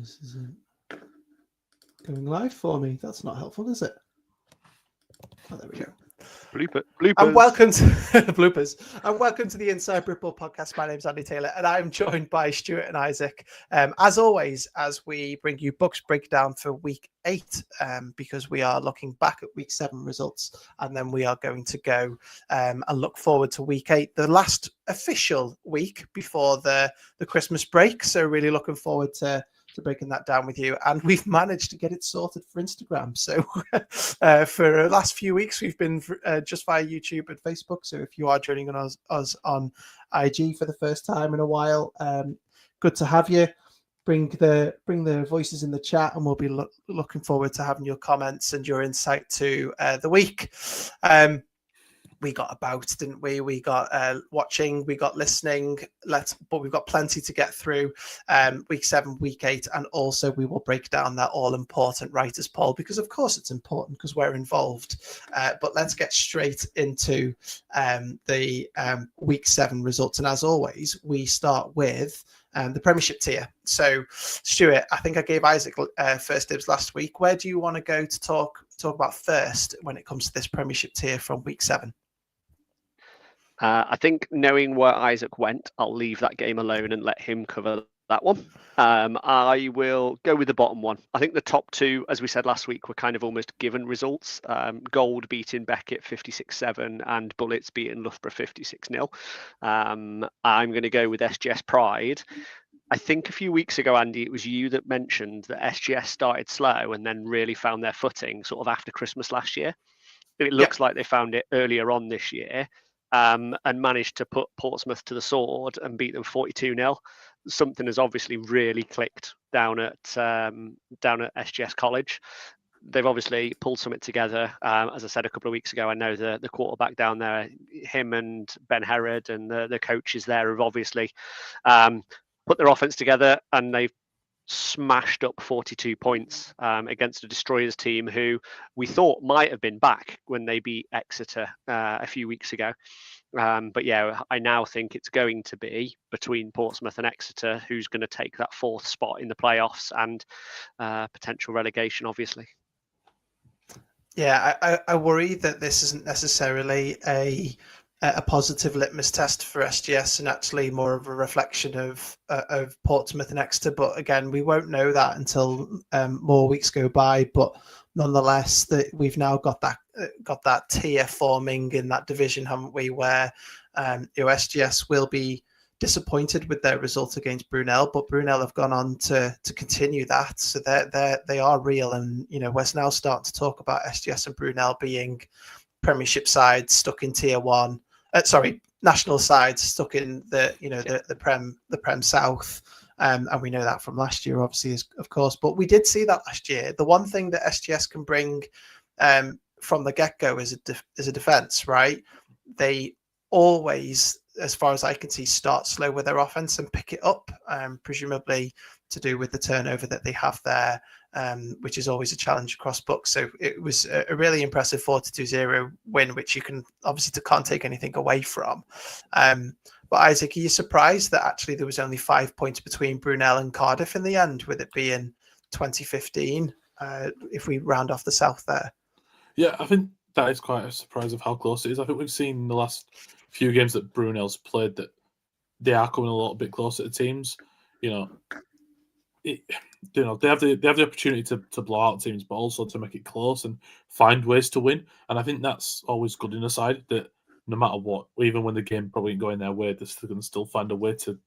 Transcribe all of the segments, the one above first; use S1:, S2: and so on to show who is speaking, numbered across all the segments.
S1: This isn't going live for me. That's not helpful, is it? Oh, there we go.
S2: Bloopers.
S1: And welcome to bloopers. And welcome to the Inside Ripple podcast. My name's Andy Taylor, and I'm joined by Stuart and Isaac. As always, as we bring you BUCS breakdown for week 8, because we are looking back at week 7 results, and then we are going to go and look forward to week 8, the last official week before the Christmas break. So really looking forward to breaking that down with you, and we've managed to get it sorted for Instagram. So for the last few weeks we've been just via YouTube and Facebook, so if you are joining us on IG for the first time in a while, good to have you. Bring the voices in the chat, and we'll be looking forward to having your comments and your insight to the week. We got about, didn't we? We got watching, we got listening, but we've got plenty to get through. Week 7, week 8, and also we will break down that all-important writers poll, because of course it's important because we're involved. But let's get straight into the week 7 results. And as always, we start with the Premiership tier. So, Stuart, I think I gave Isaac first dibs last week. Where do you want to go to talk about first when it comes to this Premiership tier from week 7?
S2: I think knowing where Isaac went, I'll leave that game alone and let him cover that one. I will go with the bottom one. I think the top 2, as we said last week, were kind of almost given results. Gold beating Beckett 56-7 and Bullets beating Loughborough 56-0. I'm going to go with SGS Pride. I think a few weeks ago, Andy, it was you that mentioned that SGS started slow and then really found their footing sort of after Christmas last year. It looks like they found it earlier on this year. And managed to put Portsmouth to the sword and beat them 42-0. Something has obviously really clicked down at SGS College. They've obviously pulled something together. As I said a couple of weeks ago, I know the quarterback down there, him and Ben Herod and the coaches there have obviously put their offense together, and they've smashed up 42 points against a Destroyers team who we thought might have been back when they beat Exeter a few weeks ago. But yeah, I now think it's going to be between Portsmouth and Exeter who's going to take that 4th spot in the playoffs and potential relegation, obviously.
S1: Yeah, I worry that this isn't necessarily a positive litmus test for SGS, and actually more of a reflection of Portsmouth and Exeter. But again, we won't know that until more weeks go by. But nonetheless, that we've now got that tier forming in that division, haven't we? Where SGS will be disappointed with their result against Brunel, but Brunel have gone on to continue that, so they are real. And we're now starting to talk about SGS and Brunel being Premiership sides stuck in tier 1. National sides stuck in the Prem South, and we know that from last year, obviously, of course. But we did see that last year. The one thing that SGS can bring from the get-go is a defense, right? They always, as far as I can see, start slow with their offense and pick it up, presumably to do with the turnover that they have there, which is always a challenge across BUCS. So it was a really impressive 42-0 win, which you can obviously can't take anything away from. But Isaac, are you surprised that actually there was only 5 points between Brunel and Cardiff in the end, with it being 2015, if we round off the south there?
S3: Yeah, I think that is quite a surprise of how close it is. I think we've seen in the last few games that Brunel's played that they are coming a little bit closer to teams. They have the opportunity to blow out teams, but also to make it close and find ways to win. And I think that's always good in a side, that no matter what, even when the game probably ain't going their way, they can still find a way to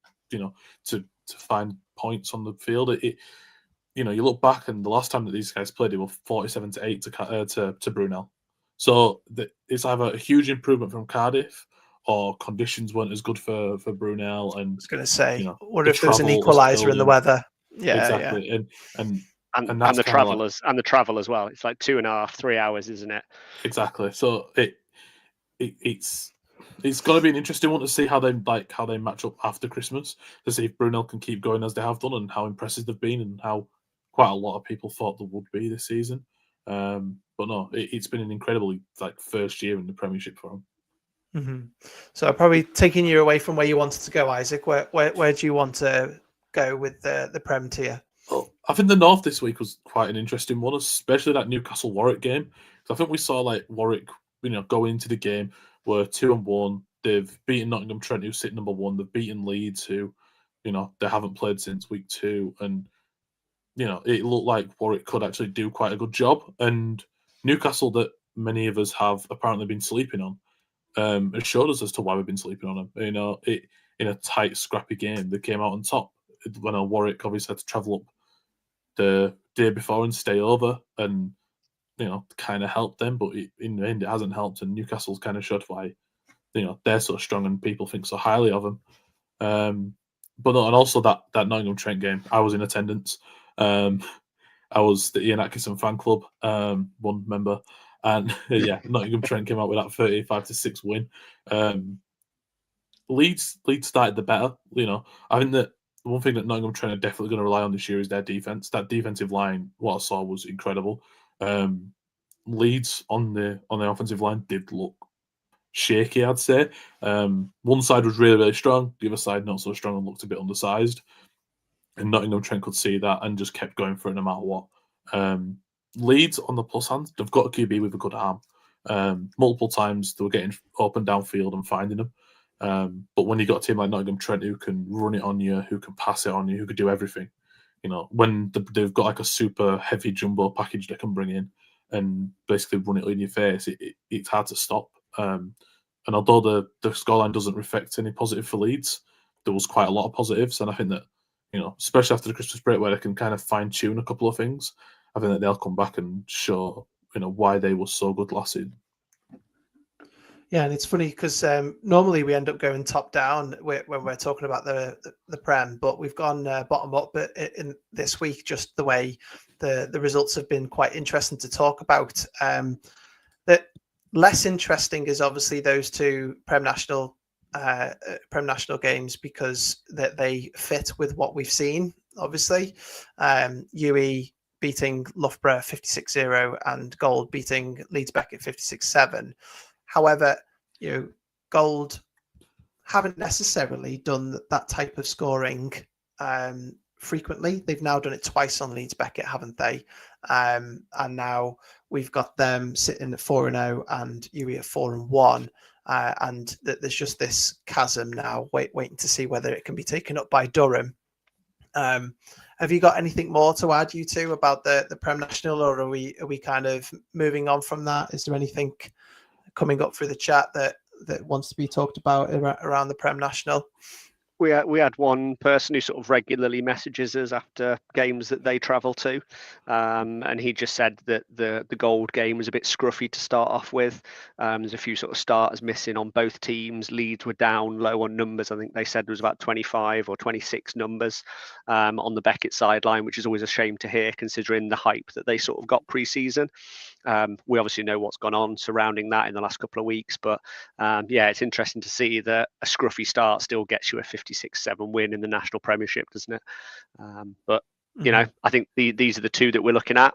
S3: find points on the field. You look back, and the last time that these guys played, they were 47-8 to Brunel. So it's either a huge improvement from Cardiff, or conditions weren't as good for Brunel. And I was
S1: going to say, what if there's an equaliser in the weather? Yeah,
S3: exactly.
S1: Yeah.
S3: And
S2: the travel as well. It's like 2.5-3 hours, isn't it?
S3: Exactly. So it's going to be an interesting one to see how they match up after Christmas, to see if Brunel can keep going as they have done, and how impressive they've been, and how quite a lot of people thought they would be this season. But no, it's been an incredibly first year in the Premiership for them.
S1: Mm-hmm. So probably taking you away from where you wanted to go, Isaac. Where do you want to go with the Prem tier?
S3: Oh, I think the North this week was quite an interesting one, especially that Newcastle Warwick game. I think we saw like Warwick, go into the game were 2-1. They've beaten Nottingham Trent, who sit number 1. They've beaten Leeds, who, they haven't played since week 2, and it looked like Warwick could actually do quite a good job. And Newcastle, that many of us have apparently been sleeping on, it showed us as to why we've been sleeping on them. In a tight, scrappy game, they came out on top. When Warwick obviously had to travel up the day before and stay over, and kind of helped them, but in the end, it hasn't helped. And Newcastle's kind of showed why they're so strong and people think so highly of them. But no, and also that Nottingham Trent game, I was in attendance. I was the Ian Atkinson fan club, one member, and yeah, Nottingham Trent came out with that 35-6 win. Leeds started the better. I think that the one thing that Nottingham Trent are definitely going to rely on this year is their defense. That defensive line, what I saw was incredible. Leeds on the offensive line did look shaky, I'd say. One side was really, really strong. The other side not so strong and looked a bit undersized. And Nottingham Trent could see that and just kept going for it no matter what. Leeds, on the plus hand, they've got a QB with a good arm. Multiple times they were getting open downfield and finding them. But when you got a team like Nottingham Trent who can run it on you, who can pass it on you, who can do everything, when they've got like a super heavy jumbo package they can bring in and basically run it in your face, it's hard to stop. And although the scoreline doesn't reflect any positive for Leeds, there was quite a lot of positives. And I think that, especially after the Christmas break where they can kind of fine tune a couple of things, I think that they'll come back and show, why they were so good last season.
S1: Yeah, and it's funny because normally we end up going top down when we're talking about the Prem, but we've gone bottom up. But in this week, just the way the results have been quite interesting to talk about. That less interesting is obviously those two Prem National games because they fit with what we've seen. Obviously, UE beating Loughborough 56-0 and Gold beating Leeds Beckett 56-7. However, Gold haven't necessarily done that type of scoring frequently. They've now done it twice on Leeds Beckett, haven't they? And now we've got them sitting at 4-0 and UE at 4-1. And there's just this chasm now, waiting to see whether it can be taken up by Durham. Have you got anything more to add, you two, about the Prem National, or are we kind of moving on from that? Is there anything coming up through the chat that wants to be talked about around the Prem National?
S2: We had one person who sort of regularly messages us after games that they travel to, and he just said that the Gold game was a bit scruffy to start off with. There's a few sort of starters missing on both teams. Leeds were down low on numbers. I think they said there was about 25 or 26 numbers on the Beckett sideline, which is always a shame to hear considering the hype that they sort of got pre-season. We obviously know what's gone on surrounding that in the last couple of weeks, but yeah, it's interesting to see that a scruffy start still gets you a 56-7 win in the National Premiership, doesn't it? But I think these are the two that we're looking at.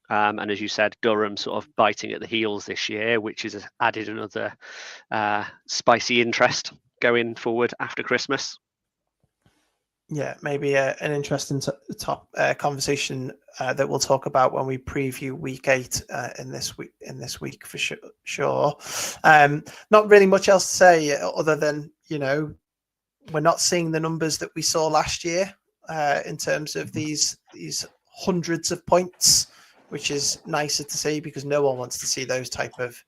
S2: And as you said, Durham sort of biting at the heels this year, which has added another spicy interest going forward after Christmas.
S1: Yeah, maybe an interesting top conversation that we'll talk about when we preview week 8 in this week for sure. Not really much else to say other than we're not seeing the numbers that we saw last year in terms of these hundreds of points, which is nicer to see because no one wants to see those type of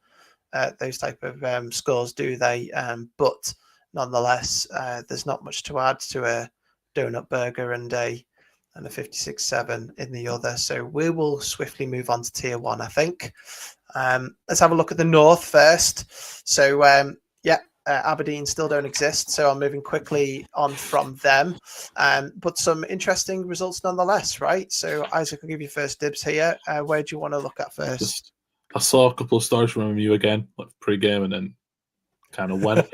S1: scores, do they? But nonetheless, there's not much to add to a donut burger and a 56-7 in the other. So we will swiftly move on to tier 1, I think. Let's have a look at the North first. So Aberdeen still don't exist, so I'm moving quickly on from them. But some interesting results nonetheless, right? So Isaac, I'll give you first dibs here. Where do you want to look at first?
S3: I saw a couple of stories from you again, like pre-game, and then kind of went.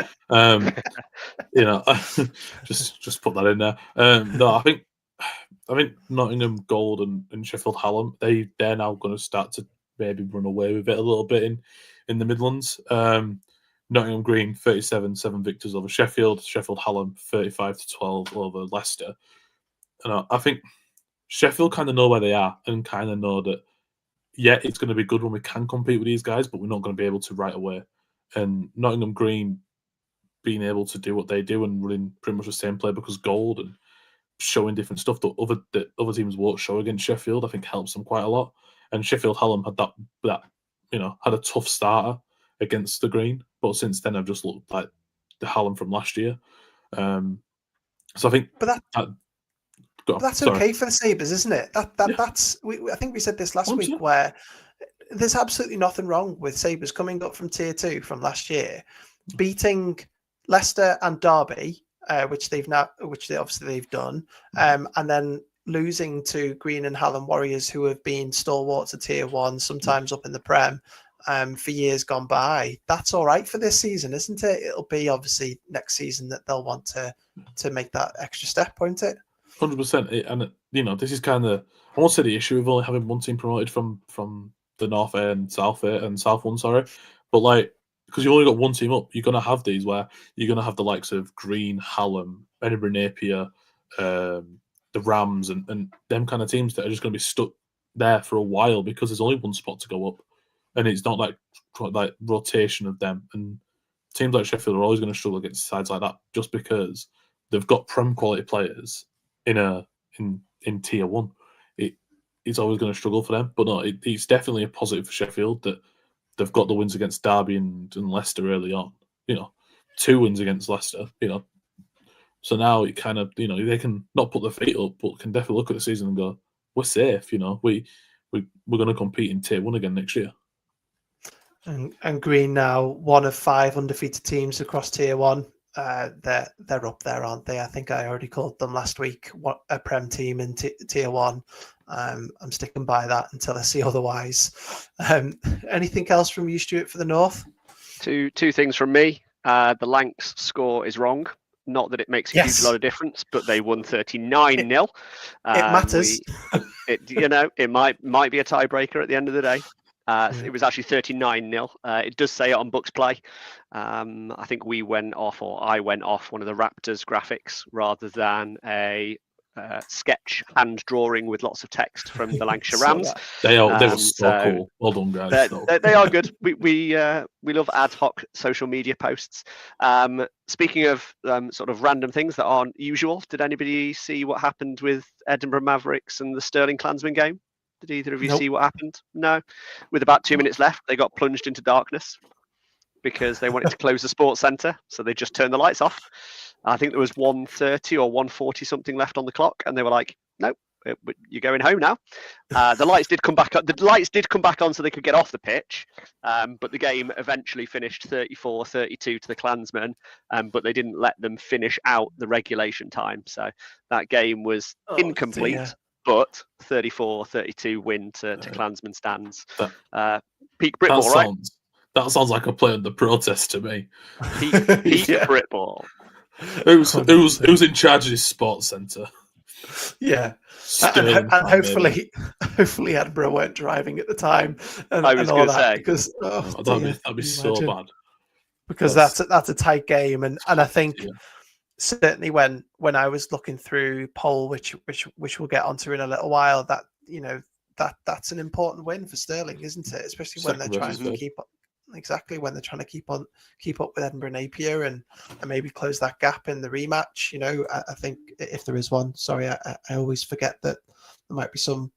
S3: Just put that in there. No, I think Nottingham Gold and Sheffield Hallam, they're now going to start to maybe run away with it a little bit in the Midlands. Nottingham Green 37-7 victors over Sheffield. Sheffield Hallam 35-12 over Leicester. And I think Sheffield kind of know where they are and kind of know that, yeah, it's going to be good when we can compete with these guys, but we're not going to be able to right away. And Nottingham Green being able to do what they do and running pretty much the same playbook as Gold and showing different stuff that other teams won't show against Sheffield, I think helps them quite a lot. And Sheffield Hallam had that had a tough starter against the Green, but since then I've just looked like the Hallam from last year. So I think,
S1: that's okay for the Sabres, isn't it? That's I think we said this last week, where there's absolutely nothing wrong with Sabres coming up from Tier 2 from last year, beating Leicester and Derby, which they've done, and then losing to Green and Hallam Warriors, who have been stalwarts of Tier 1, sometimes up in the Prem, for years gone by. That's all right for this season, isn't it? It'll be obviously next season that they'll want to make that extra step, won't it?
S3: 100%. And this is kind of, I won't say the issue of only having one team promoted from the North A and South A and South 1, sorry, but like, because you only got one team up, you're going to have these where you're going to have the likes of Green, Hallam, Edinburgh Napier, the Rams, and them kind of teams that are just going to be stuck there for a while because there's only one spot to go up, and it's not like rotation of them. And teams like Sheffield are always going to struggle against sides like that just because they've got Prem quality players in Tier 1. It's always going to struggle for them, but no, it's definitely a positive for Sheffield that they've got the wins against Derby and Leicester early on. 2 wins against Leicester. So now it kind of they can not put their feet up, but can definitely look at the season and go, we're safe. We're going to compete in Tier 1 again next year.
S1: And Green now one of 5 undefeated teams across Tier 1. They're up there, aren't they? I think I already called them last week a Prem team in Tier 1. I'm sticking by that until I see otherwise. Anything else from you, Stuart, for the North?
S2: Two things from me. The Lancs score is wrong. Not that it makes a huge lot of difference, but they won 39-0.
S1: It matters.
S2: It might be a tiebreaker at the end of the day. It was actually 39-0. It does say it on BUCS Play. I think I went off one of the Raptors graphics rather than a sketch hand drawing with lots of text from the Lancashire Rams.
S3: They were so cool. Well done, guys.
S2: They are good. We love ad hoc social media posts. Speaking of sort of random things that aren't usual, did anybody see what happened with Edinburgh Mavericks and the Stirling Klansmen game? Did either of you see what happened? No. With about 2 minutes left, they got plunged into darkness because they wanted to close the sports centre, so they just turned the lights off. I think there was 1:30 or 1:40 something left on the clock, and they were like, "Nope, you're going home now." The lights did come back. The lights did come back on, so they could get off the pitch. But the game eventually finished 34-32 to the Klansmen. But they didn't let them finish out the regulation time, so that game was incomplete. Dear. But 34-32 win to Klansman stands. Peak Britball, right?
S3: That sounds like a play on the protest to me.
S2: Peak Britball.
S3: Who's in charge of this sports centre?
S1: Yeah, and hopefully Edinburgh weren't driving at the time.
S2: I was going to say
S1: because
S3: that'd be so bad.
S1: Because that's a tight game, and I think. Yeah. Certainly when I was looking through poll, which we'll get onto in a little while, that that's an important win for Stirling, isn't it? Especially when they're trying to keep up with Edinburgh Napier and maybe close that gap in the rematch. I think if there is one, sorry, I always forget that there might be some.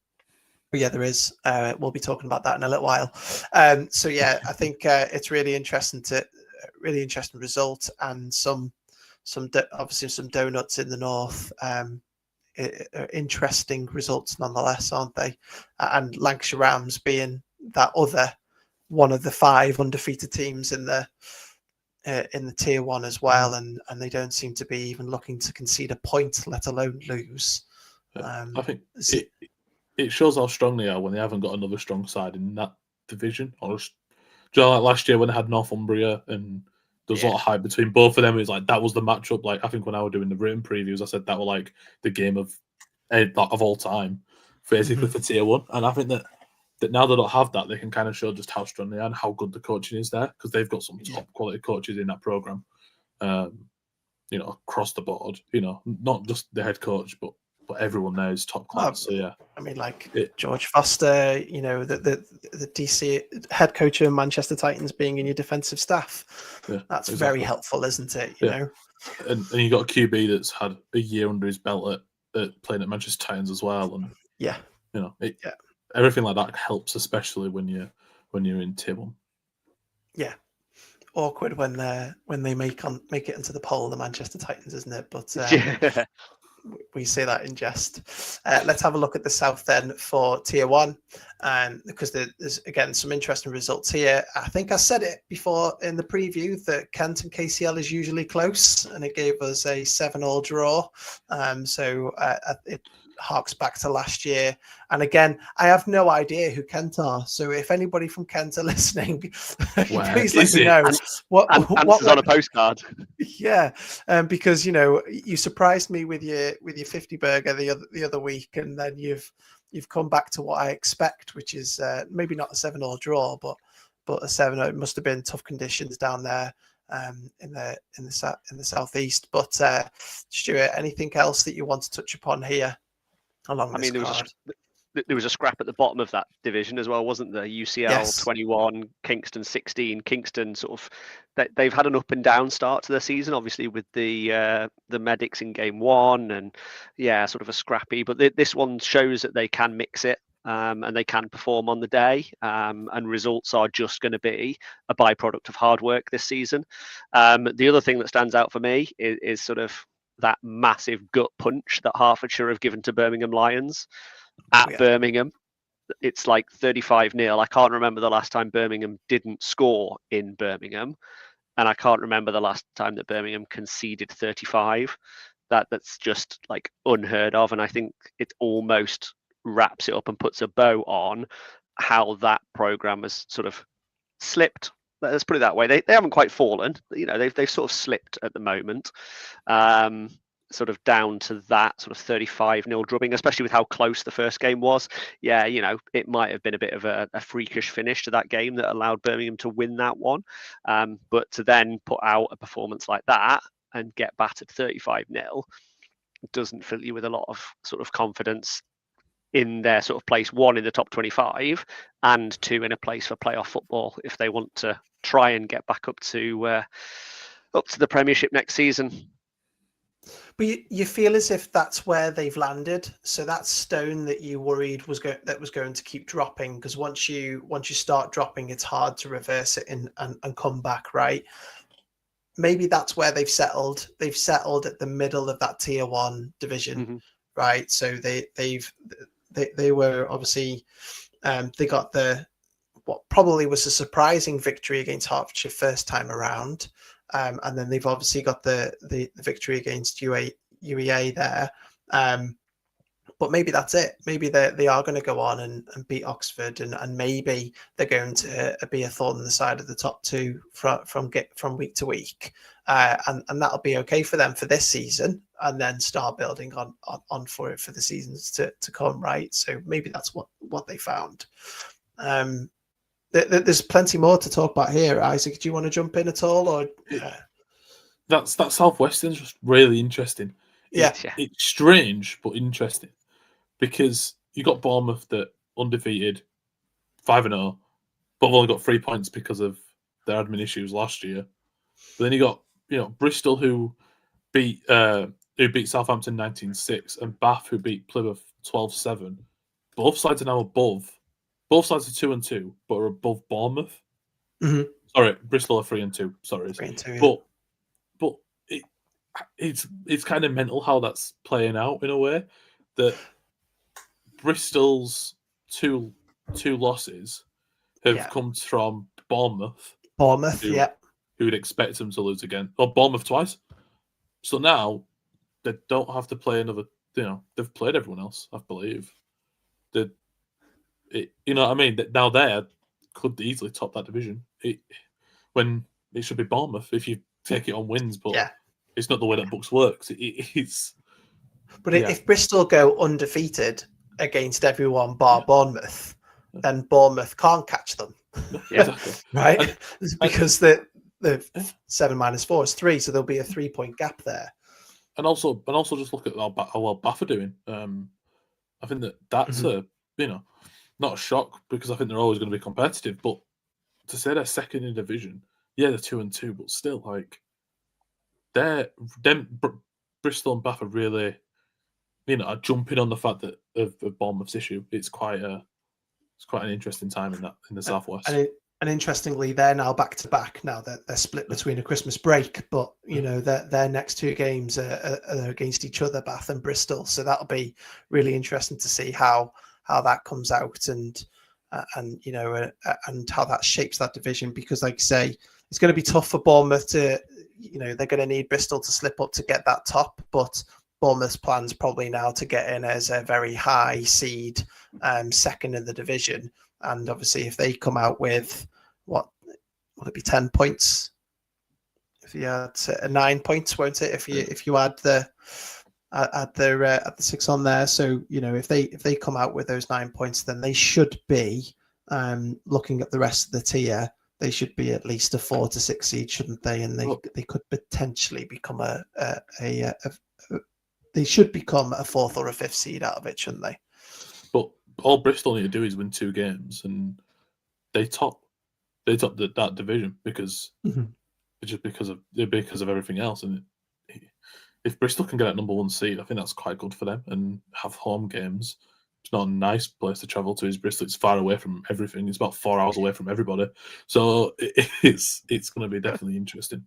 S1: But yeah, there is. We'll be talking about that in a little while. So yeah, I think it's really interesting result and obviously some donuts in the North. Interesting results nonetheless, aren't they? And Lancashire Rams being that other one of the 5 undefeated teams in the Tier 1 as well, and they don't seem to be even looking to concede a point, let alone lose.
S3: I think it shows how strong they are when they haven't got another strong side in that division. Or like last year when they had Northumbria and. There's a lot of hype between both of them. It was like that was the matchup. Like I think when I was doing the written previews, I said that were like the game of all time, basically for Tier 1. And I think that now they don't have that, they can kind of show just how strong they are and how good the coaching is there because they've got some top quality coaches in that program. Across the board. Not just the head coach, but but everyone there is top class. So yeah,
S1: I mean, like George Foster, the DC head coach of Manchester Titans being in your defensive staff.
S3: Yeah,
S1: that's
S3: exactly.
S1: very helpful, isn't it? You know,
S3: and you got a QB that's had a year under his belt at playing at Manchester Titans as well, and everything like that helps, especially when you're in tier 1.
S1: Yeah. Awkward when they make it into the poll, the Manchester Titans, isn't it? But we say that in jest. Let's have a look at the South then for Tier 1, because there's again some interesting results here. I think I said it before in the preview that Kent and KCL is usually close, and it gave us a 7-7 draw. So it harks back to last year. And again, I have no idea who Kent are. So if anybody from Kent are listening, please let me know.
S2: What answers on a postcard?
S1: Yeah, because you surprised me with your 50 burger the other week, and then you've come back to what I expect, which is maybe not a 7-7 draw, but a 7-0. It must have been tough conditions down there in the southeast. But Stuart, anything else that you want to touch upon here?
S2: There was a scrap at the bottom of that division as well, wasn't there? UCL 21, Kingston 16. Kingston they've had an up and down start to the season, obviously with the medics in game 1, and sort of a scrappy. But this one shows that they can mix it, and they can perform on the day, and results are just going to be a byproduct of hard work this season. The other thing that stands out for me is sort of that massive gut punch that Hertfordshire have given to Birmingham Lions at Birmingham. It's like 35-0. I can't remember the last time Birmingham didn't score in Birmingham, and I can't remember the last time that Birmingham conceded 35. That's just like unheard of, and I think it almost wraps it up and puts a bow on how that program has sort of slipped. Let's put it that way. They haven't quite fallen. They've sort of slipped at the moment. Sort of down to that sort of 35-0 drubbing, especially with how close the first game was. It might have been a bit of a freakish finish to that game that allowed Birmingham to win that one. But to then put out a performance like that and get battered 35-0 doesn't fill you with a lot of sort of confidence in their sort of place 1 in the top 25 and 2 in a place for playoff football if they want to try and get back up to the Premiership next season.
S1: But you feel as if that's where they've landed. So that stone that you worried was going to keep dropping, because once you start dropping, it's hard to reverse it and come back, right? Maybe that's where they've settled. They've settled at the middle of that Tier 1 division, right? So they were obviously they got what probably was a surprising victory against Hertfordshire first time around. And then they've obviously got the victory against UEA there. But maybe that's it. Maybe they are going to go on and beat Oxford, and maybe they're going to be a thorn in the side of the top 2 from week to week. And that'll be okay for them for this season, and then start building on for it for the seasons to come, right? So maybe that's what they found. There's plenty more to talk about here. Isaac, do you want to jump in at all? Or
S3: that Southwestern's just really interesting. It's strange but interesting, because you got Bournemouth that undefeated 5-0, but have only got 3 points because of their admin issues last year. But then you got Bristol who beat Southampton 19-6, and Bath who beat Plymouth 12-7. Both sides are now above. Both sides are 2-2, but are above Bournemouth.
S1: Mm-hmm.
S3: Sorry, Bristol are 3-2. Sorry,
S1: 3-2, yeah.
S3: But it's kind of mental how that's playing out in a way that Bristol's two losses have come from Bournemouth. Who would expect them to lose again? Or Bournemouth twice. So now they don't have to play another. They've played everyone else, I believe. You know what I mean? Now they could easily top that division. When it should be Bournemouth if you take it on wins, but it's not the way that BUCS works.
S1: If Bristol go undefeated against everyone bar Bournemouth, then Bournemouth can't catch them.
S3: Exactly.
S1: Right? Because the 7 - 4 is 3, so there'll be a 3-point gap there.
S3: and also just look at how well Bath are doing. I think that's not a shock, because I think they're always going to be competitive. But to say they're second in division, yeah, they're 2-2, but still, like, Bristol and Bath are really, are jumping on the fact that of Bournemouth's issue. It's quite an interesting time in the southwest.
S1: And interestingly, they're now back to back. Now that they're split between a Christmas break, but their next two games are against each other, Bath and Bristol. So that'll be really interesting to see how that comes out, and how that shapes that division. Because, like I say, it's going to be tough for Bournemouth to, they're going to need Bristol to slip up to get that top, but Bournemouth's plans probably now to get in as a very high seed, second in the division. And obviously, if they come out with what will it be, 10 points? If you had 9 points, won't it? If you add the 6 on there, so if they come out with those 9 points, then they should be, looking at the rest of the tier, they should be at least a 4 to 6 seed, shouldn't they? And they could potentially become they should become a 4th or a 5th seed out of it, shouldn't they?
S3: But all Bristol need to do is win 2 games, and they top that division because of everything else. And if Bristol can get that number 1 seed, I think that's quite good for them, and have home games. It's not a nice place to travel to, is Bristol. It's far away from everything. It's about 4 hours away from everybody. So it's going to be definitely interesting.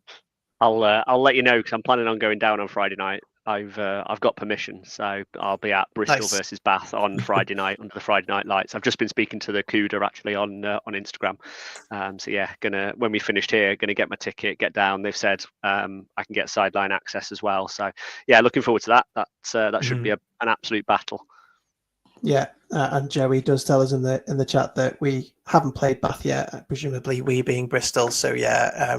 S2: I'll let you know, because I'm planning on going down on Friday night. I've got permission, so I'll be at Bristol versus Bath on Friday night under the Friday Night Lights. I've just been speaking to the CUDA actually on Instagram. So yeah, when we finished here, gonna get my ticket, get down. They've said I can get sideline access as well. So yeah, looking forward to that. That should be an absolute battle.
S1: Yeah, and Joey does tell us in the chat that we haven't played Bath yet, presumably we being Bristol. So yeah,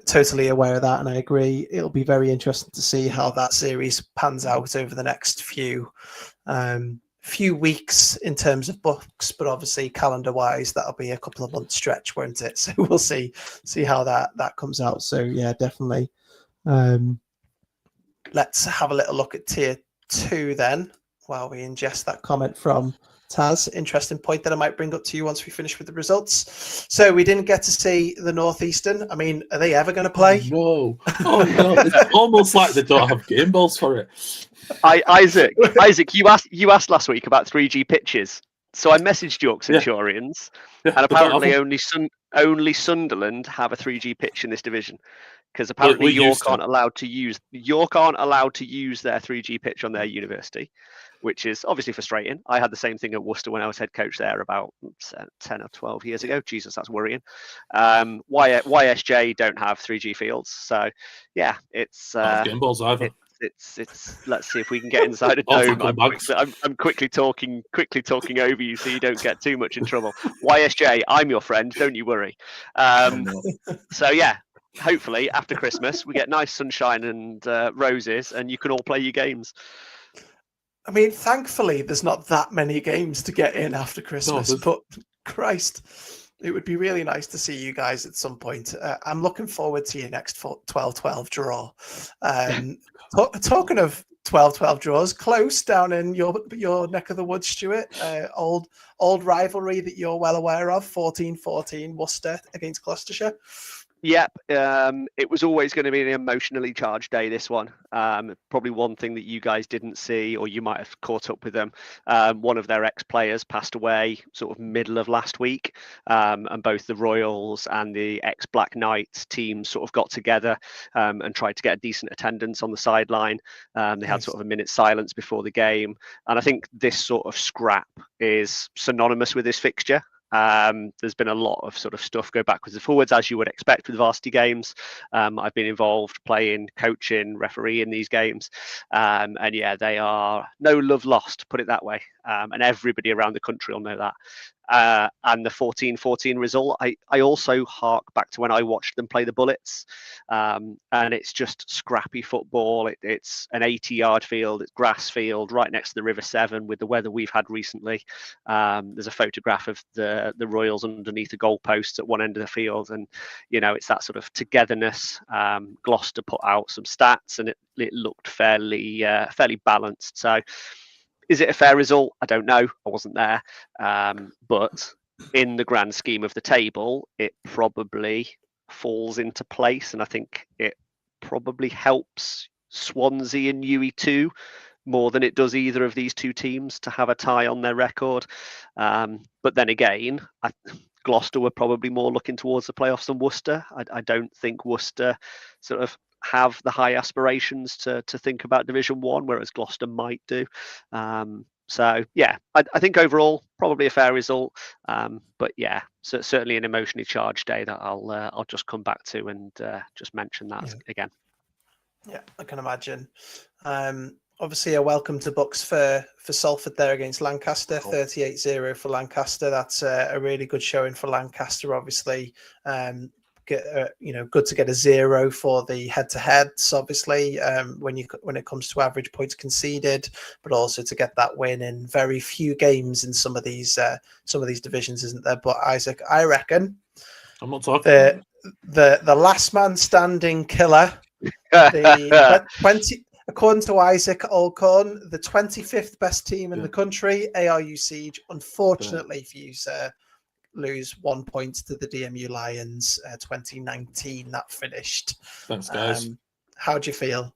S1: totally aware of that, and I agree. It'll be very interesting to see how that series pans out over the next few weeks in terms of BUCS, but obviously calendar-wise, that'll be a couple of months stretch, won't it? So we'll see how that comes out. So yeah, definitely. Let's have a little look at tier 2 then, while we ingest that comment from Taz. Interesting point that I might bring up to you once we finish with the results. So we didn't get to see the Northeastern. I mean, are they ever going to play?
S3: Oh no! It's almost like they don't have game balls for it.
S2: Isaac, you asked last week about 3G pitches. So I messaged York Centurions, and apparently only Sunderland have a 3G pitch in this division, because apparently York aren't allowed to use their 3G pitch on their university, which is obviously frustrating. I had the same thing at Worcester when I was head coach there about 10 or 12 years ago. Jesus, that's worrying. YSJ don't have 3G fields, so yeah, it's
S3: game balls either.
S2: It's let's see if we can get inside a dome. I'm quickly talking over you, so you don't get too much in trouble. YSJ, I'm your friend, don't you worry. So yeah, hopefully after Christmas we get nice sunshine and roses, and you can all play your games.
S1: I mean, thankfully there's not that many games to get in after Christmas, but Christ, it would be really nice to see you guys at some point. I'm looking forward to your next 12-12 draw. Talking of 12-12 draws, close down in your neck of the woods, Stuart. Old rivalry that you're well aware of, 14-14 Worcester against Gloucestershire.
S2: Yep, it was always going to be an emotionally charged day, this one. Probably one thing that you guys didn't see, or you might have caught up with them, one of their ex-players passed away sort of middle of last week, and both the Royals and the ex-Black Knights teams sort of got together and tried to get a decent attendance on the sideline. They had sort of a minute's silence before the game, and I think this sort of scrap is synonymous with this fixture. There's been a lot of sort of stuff go backwards and forwards, as you would expect with varsity games. I've been involved playing, coaching, refereeing these games. And yeah, they are no love lost, put it that way. And everybody around the country will know that. and the 14-14 result, I also hark back to when I watched them play the Bullets, and it's just scrappy football. It's an 80-yard field, it's grass field right next to the River Severn. With the weather we've had recently, there's a photograph of the Royals underneath the goalposts at one end of the field, and it's that sort of togetherness. Gloucester put out some stats, and it looked fairly balanced. So, is it a fair result? I don't know. I wasn't there. But in the grand scheme of the table, it probably falls into place. And I think it probably helps Swansea and UE2 more than it does either of these two teams to have a tie on their record. But then again, Gloucester were probably more looking towards the playoffs than Worcester. I don't think Worcester sort of have the high aspirations to think about Division 1, whereas Gloucester might do. So yeah, I think overall probably a fair result. But yeah, certainly an emotionally charged day that I'll just come back to and just mention that again.
S1: Yeah, I can imagine. Obviously, a welcome to BUCS for Salford there against Lancaster, 38-0 for Lancaster. That's a really good showing for Lancaster, obviously. Good to get a 0 for the head-to-heads, obviously, when it comes to average points conceded, but also to get that win in very few games in some of these divisions, isn't there? But Isaac, I reckon
S3: I'm not talking
S1: the last man standing killer, the 20. According to Isaac Olcorn, the 25th best team in the country, ARU Siege, unfortunately for you, sir, lose 1 point to the DMU Lions. 2019 that finished.
S3: Thanks, guys.
S1: How do you feel?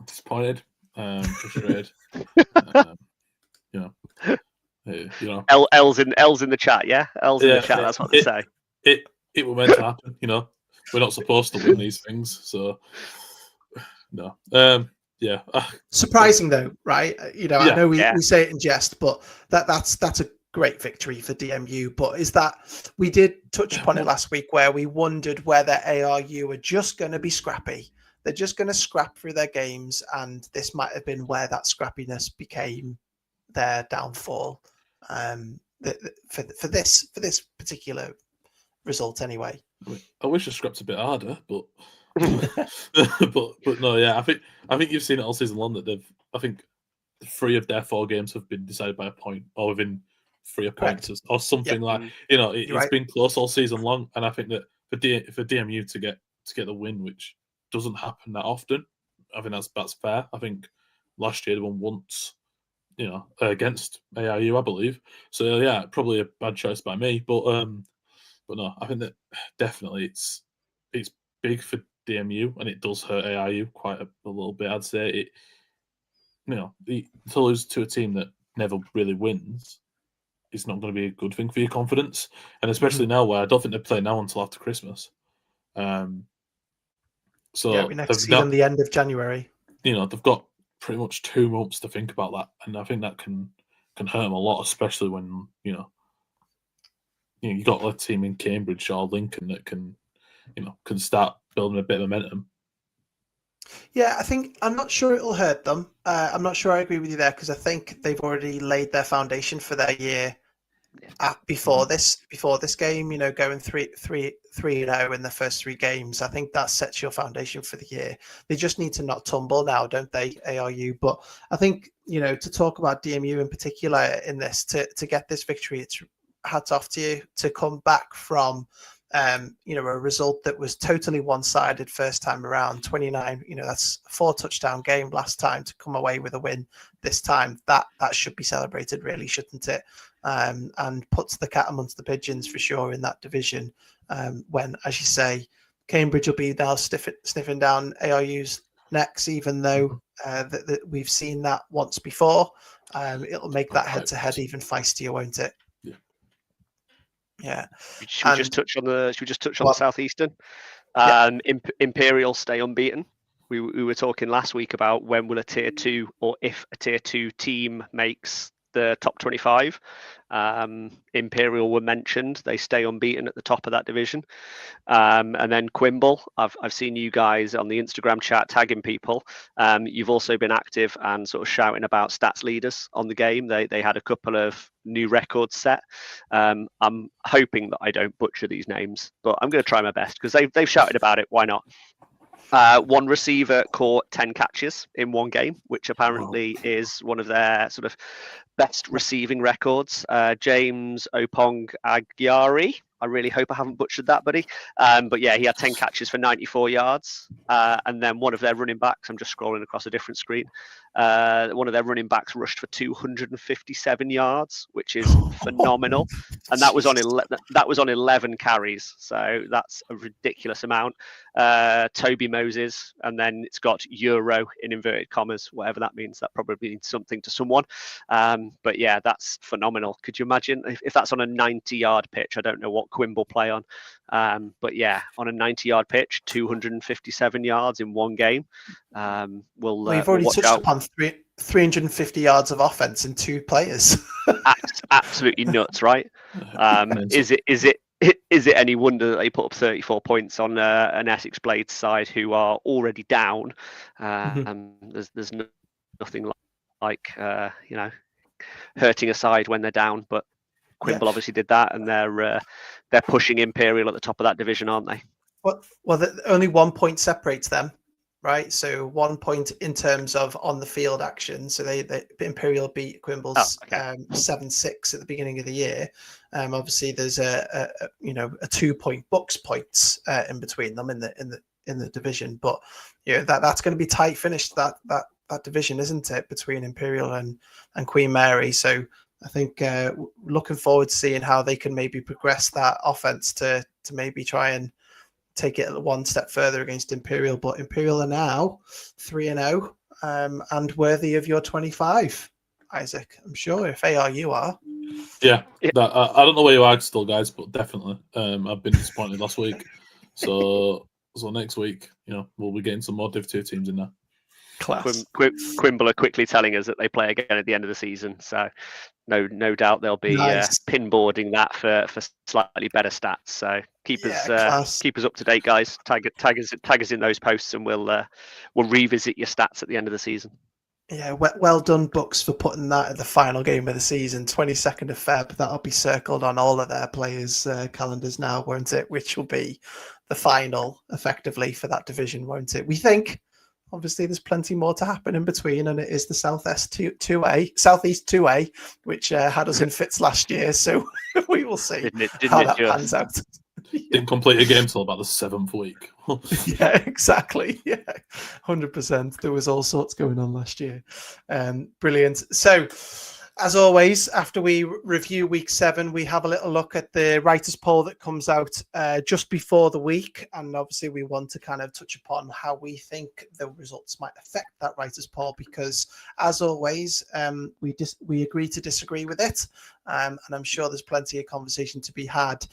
S3: Disappointed, frustrated.
S2: L's in the chat, yeah. L's in the chat. That's what they say.
S3: It was meant to happen. We're not supposed to win these things, so no.
S1: Surprising though, right? I know we say it in jest, but that's a great victory for DMU. But is that, we did touch upon it last week, where we wondered whether ARU are just going to be scrappy. They're just going to scrap through their games, and this might have been where that scrappiness became their downfall. For this particular result, anyway.
S3: I wish I scrapped a bit harder, but but no, yeah. I think you've seen it all season long that I think 3 of their 4 games have been decided by a point or within 3 points or something like. It's been close all season long, and I think that for DMU to get the win, which doesn't happen that often, I think that's fair. I think last year they won once, against ARU, I believe. So yeah, probably a bad choice by me, but no, I think that definitely it's big for DMU, and it does hurt ARU quite a little bit. I'd say to lose to a team that never really wins, it's not going to be a good thing for your confidence, and especially now where I don't think they play now until after Christmas. So
S1: we next see them the end of January.
S3: They've got pretty much 2 months to think about that, and I think that can hurt them a lot, especially when you got a team in Cambridge or Lincoln that can start building a bit of momentum.
S1: Yeah, I'm not sure it'll hurt them. I'm not sure I agree with you there, because I think they've already laid their foundation for their year before this game. Going 3-0 in the first 3 games. I think that sets your foundation for the year. They just need to not tumble now, don't they, ARU? But I think to talk about DMU in particular in this, to get this victory, it's hats off to you to come back from a result that was totally one-sided first time around. 29, that's a 4 touchdown game last time, to come away with a win this time. That should be celebrated, really, shouldn't it? And puts the cat amongst the pigeons for sure in that division. When, as you say, Cambridge will be now sniffing down ARU's necks, even though that we've seen that once before. It'll make that head-to-head even feistier, won't it? Yeah.
S2: Should we just touch on the Southeastern? Imperial stay unbeaten. We were talking last week about when will a tier 2, or if a tier 2 team makes the top 25. Imperial were mentioned; they stay unbeaten at the top of that division. And then Quimble, I've seen you guys on the Instagram chat tagging people. You've also been active and sort of shouting about stats leaders on the game. They had a couple of new records set. I'm hoping that I don't butcher these names, but I'm going to try my best because they've shouted about it. Why not? One receiver caught 10 catches in one game, which apparently is one of their sort of best receiving records. James Opong Agyari. I really hope I haven't butchered that, buddy. But yeah, he had 10 catches for 94 yards. And then one of their running backs, I'm just scrolling across a different screen. One of their running backs rushed for 257 yards, which is phenomenal. And that was on 11 carries. So that's a ridiculous amount. Toby Moses, and then it's got Euro in inverted commas, whatever that means. That probably means something to someone. But yeah, that's phenomenal. Could you imagine if that's on a 90-yard pitch? I don't know what Quimble play on. But yeah, on a 90-yard pitch, 257 yards in one game.
S1: We've already touched upon 350 yards of offense in 2 players.
S2: Absolutely nuts, right? Is it any wonder that they put up 34 points on an Essex Blades side who are already down? There's nothing like hurting a side when they're down, but Quimble obviously did that, and they're pushing Imperial at the top of that division, aren't they?
S1: Well, only 1 point separates them, right? So 1 point in terms of on the field action. So they Imperial beat Quimble's 7-6 at the beginning of the year. Obviously, there's a 2 point BUCS points in between them in the division, but that's going to be tight finished that division, isn't it, between Imperial and Queen Mary? So I think looking forward to seeing how they can maybe progress that offense to maybe try and take it one step further against Imperial. But Imperial are now 3-0 and worthy of your 25, Isaac. I'm sure if ARU are.
S3: Yeah. I don't know where you are still, guys, but definitely. I've been disappointed last week. So next week, we'll be getting some more Div 2 teams in there.
S2: Class. Quimble are quickly telling us that they play again at the end of the season, so no doubt they'll be pinboarding that for slightly better stats. So keep us up to date, guys. Tag us in those posts, and we'll revisit your stats at the end of the season.
S1: Yeah, well done, BUCS, for putting that at the final game of the season, 22nd of Feb. That'll be circled on all of their players' calendars now, won't it? Which will be the final, effectively, for that division, won't it? We think. Obviously, there's plenty more to happen in between, and it is the Southeast 2A, which had us in fits last year. So we will see how that pans out.
S3: Didn't complete a game till about the 7th week.
S1: Yeah, exactly. Yeah, 100%. There was all sorts going on last year. Brilliant. So, as always, after we review week 7, we have a little look at the writers' poll that comes out just before the week. And obviously, we want to kind of touch upon how we think the results might affect that writers' poll, because as always, we agree to disagree with it. And I'm sure there's plenty of conversation to be had.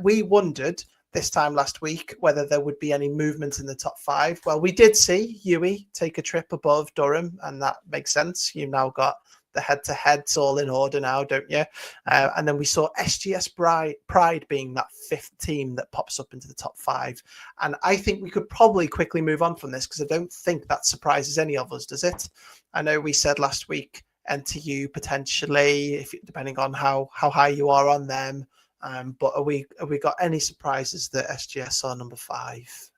S1: We wondered this time last week whether there would be any movement in the top 5. Well, we did see UWE take a trip above Durham, and that makes sense. You've now got the head-to-heads all in order now, don't you? And then we saw SGS Pride being that 5th team that pops up into the top 5. And I think we could probably quickly move on from this, because I don't think that surprises any of us, does it? I know we said last week NTU potentially, depending on how high you are on them. But have we got any surprises that SGS are number 5?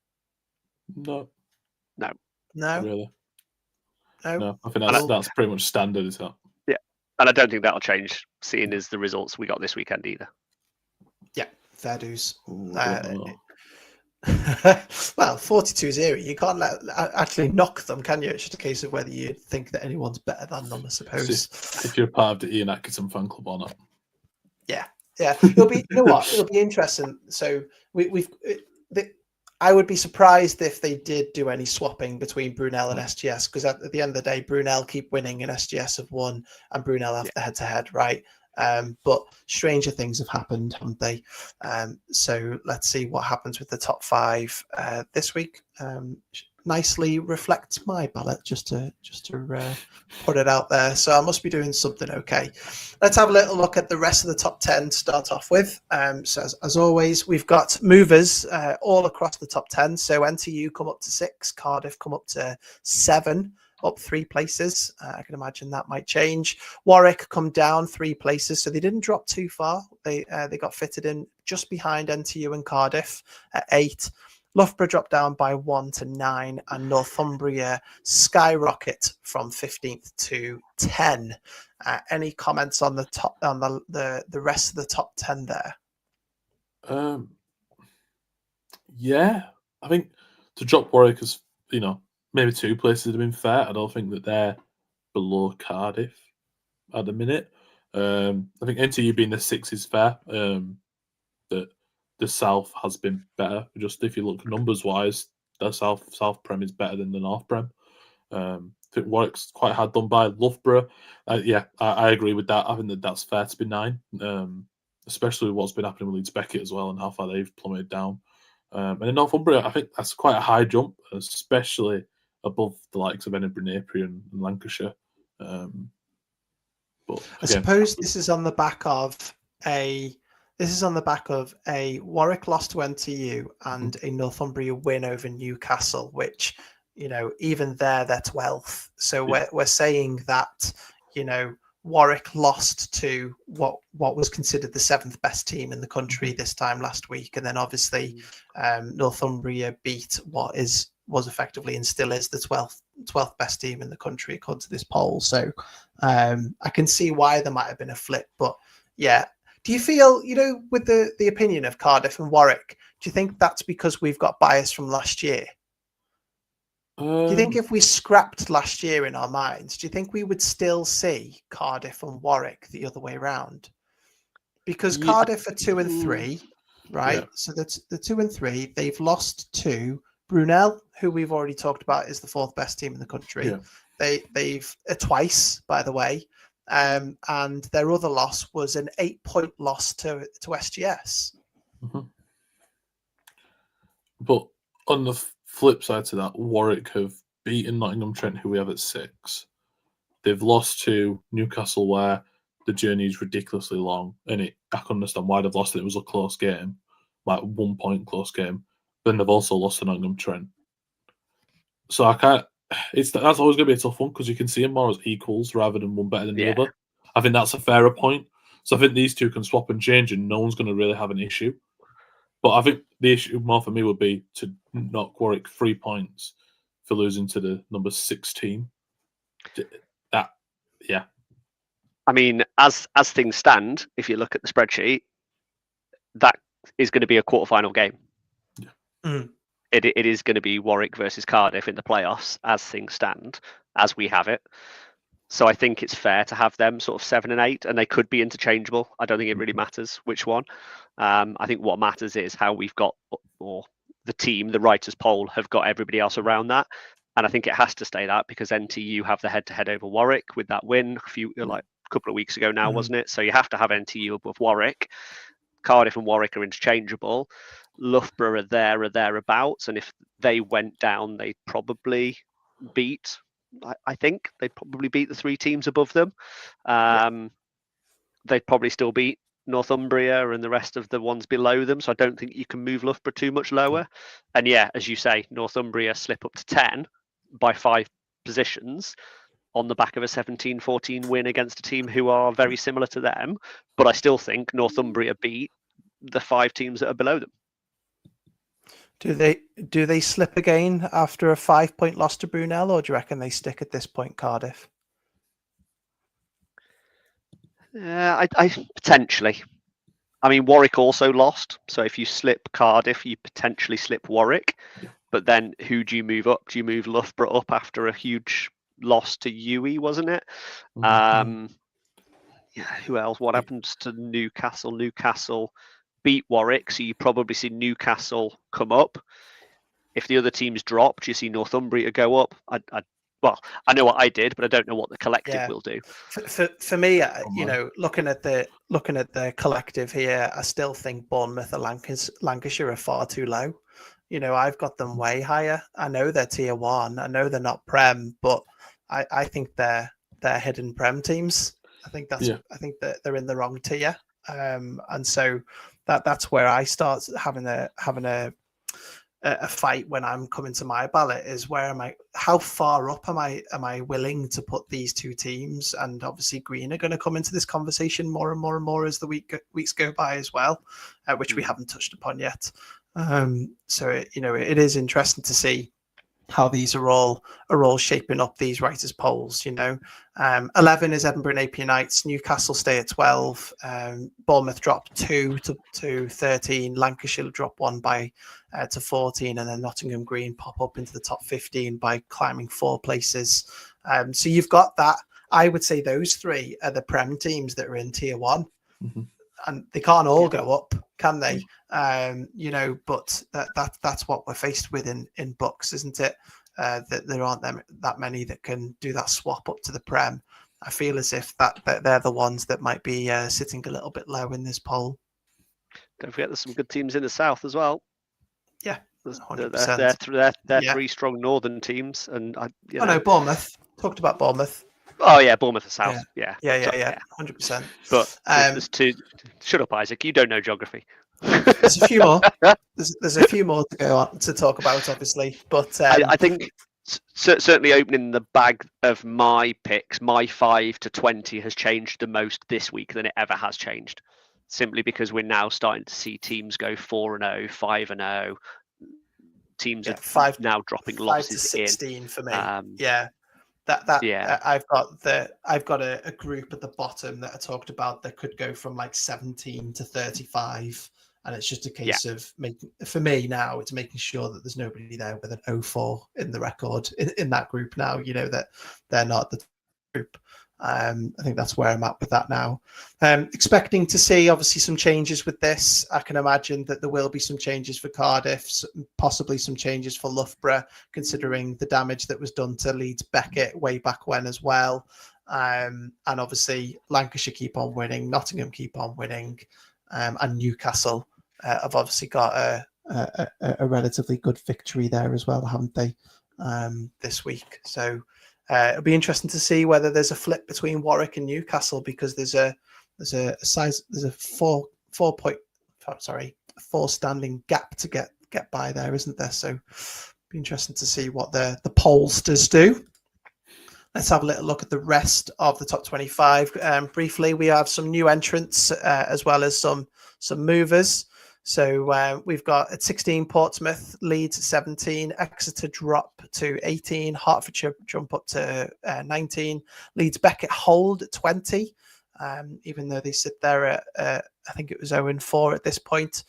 S3: No.
S1: Really?
S3: No. I think that's pretty much standard, is that?
S2: Yeah, and I don't think that'll change, seeing as the results we got this weekend either.
S1: Yeah, fair dues. Well, 42-0, you can't actually knock them, can you? It's just a case of whether you think that anyone's better than them, I suppose.
S3: If you're part of the Ian Atkinson fan club or not.
S1: Yeah. It'll be, you know what? It'll be interesting. So I would be surprised if they did do any swapping between Brunel and SGS, because at the end of the day, Brunel keep winning and SGS have won, and Brunel have the head-to-head, right? But stranger things have happened, haven't they? So let's see what happens with the top 5 this week. nicely reflects my ballot, just to put it out there. So I must be doing something okay. Let's have a little look at the rest of the top 10 to start off with. So as always, we've got movers all across the top 10. So NTU come up to 6, Cardiff come up to 7, up 3 places. I can imagine that might change. Warwick come down 3 places, so they didn't drop too far. They got fitted in just behind NTU and Cardiff at 8. Loughborough dropped down by 1 to 9, and Northumbria skyrocket from 15th to 10. Any comments on the top on the rest of the top 10 there?
S3: Yeah, I think to drop Warwick as maybe 2 places would have been fair. I don't think that they're below Cardiff at the minute. I think NTU being the 6 is fair. That the South has been better. Just if you look numbers wise, the South Prem is better than the North Prem. I think Warwick's quite hard done by. Loughborough, I agree with that. I think that's fair to be 9, especially with what's been happening with Leeds Beckett as well and how far they've plummeted down. And in Northumbria, I think that's quite a high jump, especially above the likes of Edinburgh, Napier, and Lancashire. But again,
S1: I suppose this is on the back of a Warwick loss to NTU and a Northumbria win over Newcastle, which even they're 12th. So we're saying that Warwick lost to what was considered the 7th best team in the country this time last week, and then obviously Northumbria beat what was effectively and still is the 12th best team in the country according to this poll. So I can see why there might have been a flip, but yeah. Do you feel, with the opinion of Cardiff and Warwick, do you think that's because we've got bias from last year? Do you think if we scrapped last year in our minds, do you think we would still see Cardiff and Warwick the other way around? Because Cardiff are 2 and 3, right? Yeah. So that's the 2 and 3. They've lost to Brunel, who we've already talked about is the 4th best team in the country. Yeah. They've twice, by the way. And their other loss was an 8-point loss to SGS.
S3: Mm-hmm. But on the flip side to that, Warwick have beaten Nottingham Trent, who we have at 6. They've lost to Newcastle, where the journey is ridiculously long, and I can understand why they've lost it. It was a close game, like 1-point close game. Then they've also lost to Nottingham Trent. So I can't. That's always going to be a tough one because you can see them more as equals rather than one better than the other. I think that's a fairer point. So I think these two can swap and change, and no one's going to really have an issue. But I think the issue more for me would be to knock Warwick 3 points for losing to the number 6 team.
S2: I mean, as things stand, if you look at the spreadsheet, that is going to be a quarterfinal game.
S3: Yeah.
S1: Mm.
S2: It is going to be Warwick versus Cardiff in the playoffs as things stand, as we have it. So I think it's fair to have them sort of 7 and 8, and they could be interchangeable. I don't think it really matters which one. I think what matters is how we've got, or the team, the writers' poll, have got everybody else around that. And I think it has to stay that because NTU have the head-to-head over Warwick with that win a couple of weeks ago now, wasn't it? So you have to have NTU above Warwick. Cardiff and Warwick are interchangeable. Loughborough are there or thereabouts, and if they went down, they'd probably beat. I think they'd probably beat the 3 teams above them. They'd probably still beat Northumbria and the rest of the ones below them. So I don't think you can move Loughborough too much lower. And yeah, as you say, Northumbria slip up to 10 by 5 positions on the back of a 17-14 win against a team who are very similar to them. But I still think Northumbria beat the 5 teams that are below them.
S1: Do they slip again after a 5-point loss to Brunel, or do you reckon they stick at this point, Cardiff?
S2: I potentially. I mean, Warwick also lost, so if you slip Cardiff, you potentially slip Warwick.
S3: Yeah.
S2: But then, who do you move up? Do you move Loughborough up after a huge loss to UE, wasn't it?
S3: Mm-hmm.
S2: Who else? What happens to Newcastle? Newcastle beat Warwick, so you probably see Newcastle come up. If the other teams drop, do you see Northumbria go up? I know what I did, but I don't know what the collective will do.
S1: For me, looking at the collective here, I still think Bournemouth and Lancashire are far too low. I've got them way higher. I know they're tier 1. I know they're not Prem, but I think they're hidden Prem teams. I think that they're in the wrong tier. And so that's where I start having a fight when I'm coming to my ballot, is how far up am I willing to put these two teams? And obviously Green are going to come into this conversation more and more and more as the weeks go by as well, which we haven't touched upon yet. So it is interesting to see how these are all shaping up, these writers' polls. 11 is Edinburgh Napier Knights. Newcastle stay at 12. Bournemouth drop 2 to 13. Lancashire drop 1 to 14, and then Nottingham Green pop up into the top 15 by climbing 4 places. So you've got that. I would say those 3 are the Prem teams that are in tier 1.
S3: Mm-hmm.
S1: And they can't all go up, can they? But that's what we're faced with in BUCS, isn't it? That there aren't that many that can do that swap up to the Prem. I feel as if that they're the ones that might be sitting a little bit low in this poll.
S2: Don't forget, there's some good teams in the south as well.
S1: Yeah, 100%.
S2: They're 3 strong northern teams, and
S1: Bournemouth. Talked about Bournemouth.
S2: Oh yeah, Bournemouth are south. Yeah,
S1: 100%.
S2: But there's 2. Shut up, Isaac. You don't know geography.
S1: There's a few more. There's a few more to go on to talk about, obviously. But
S2: I think certainly opening the bag of my picks, my 5 to 20 has changed the most this week than it ever has changed. Simply because we're now starting to see teams go 4-0, 5-0. Teams are now dropping losses
S1: 5 to 16
S2: in.
S1: For me. I've got a group at the bottom that I talked about that could go from like 17 to 35, and it's just a case of making, for me now, it's making sure that there's nobody there with an 0-4 in the record in that group now. That they're not the group. I think that's where I'm at with that now. Expecting to see obviously some changes with this. I can imagine that there will be some changes for Cardiff, possibly some changes for Loughborough, considering the damage that was done to Leeds Beckett way back when as well. And obviously Lancashire keep on winning, Nottingham keep on winning, and Newcastle have obviously got a relatively good victory there as well, haven't they, this week? So it'll be interesting to see whether there's a flip between Warwick and Newcastle, because there's a 4 standing gap to get by there, isn't there? So be interesting to see what the pollsters do. Let's have a little look at the rest of the top 25. Briefly, we have some new entrants as well as some movers. So we've got at 16 Portsmouth, Leeds at 17, Exeter drop to 18, Hertfordshire jump up to 19, Leeds Beckett hold at 20, even though they sit there at I think it was 0-4 at this point.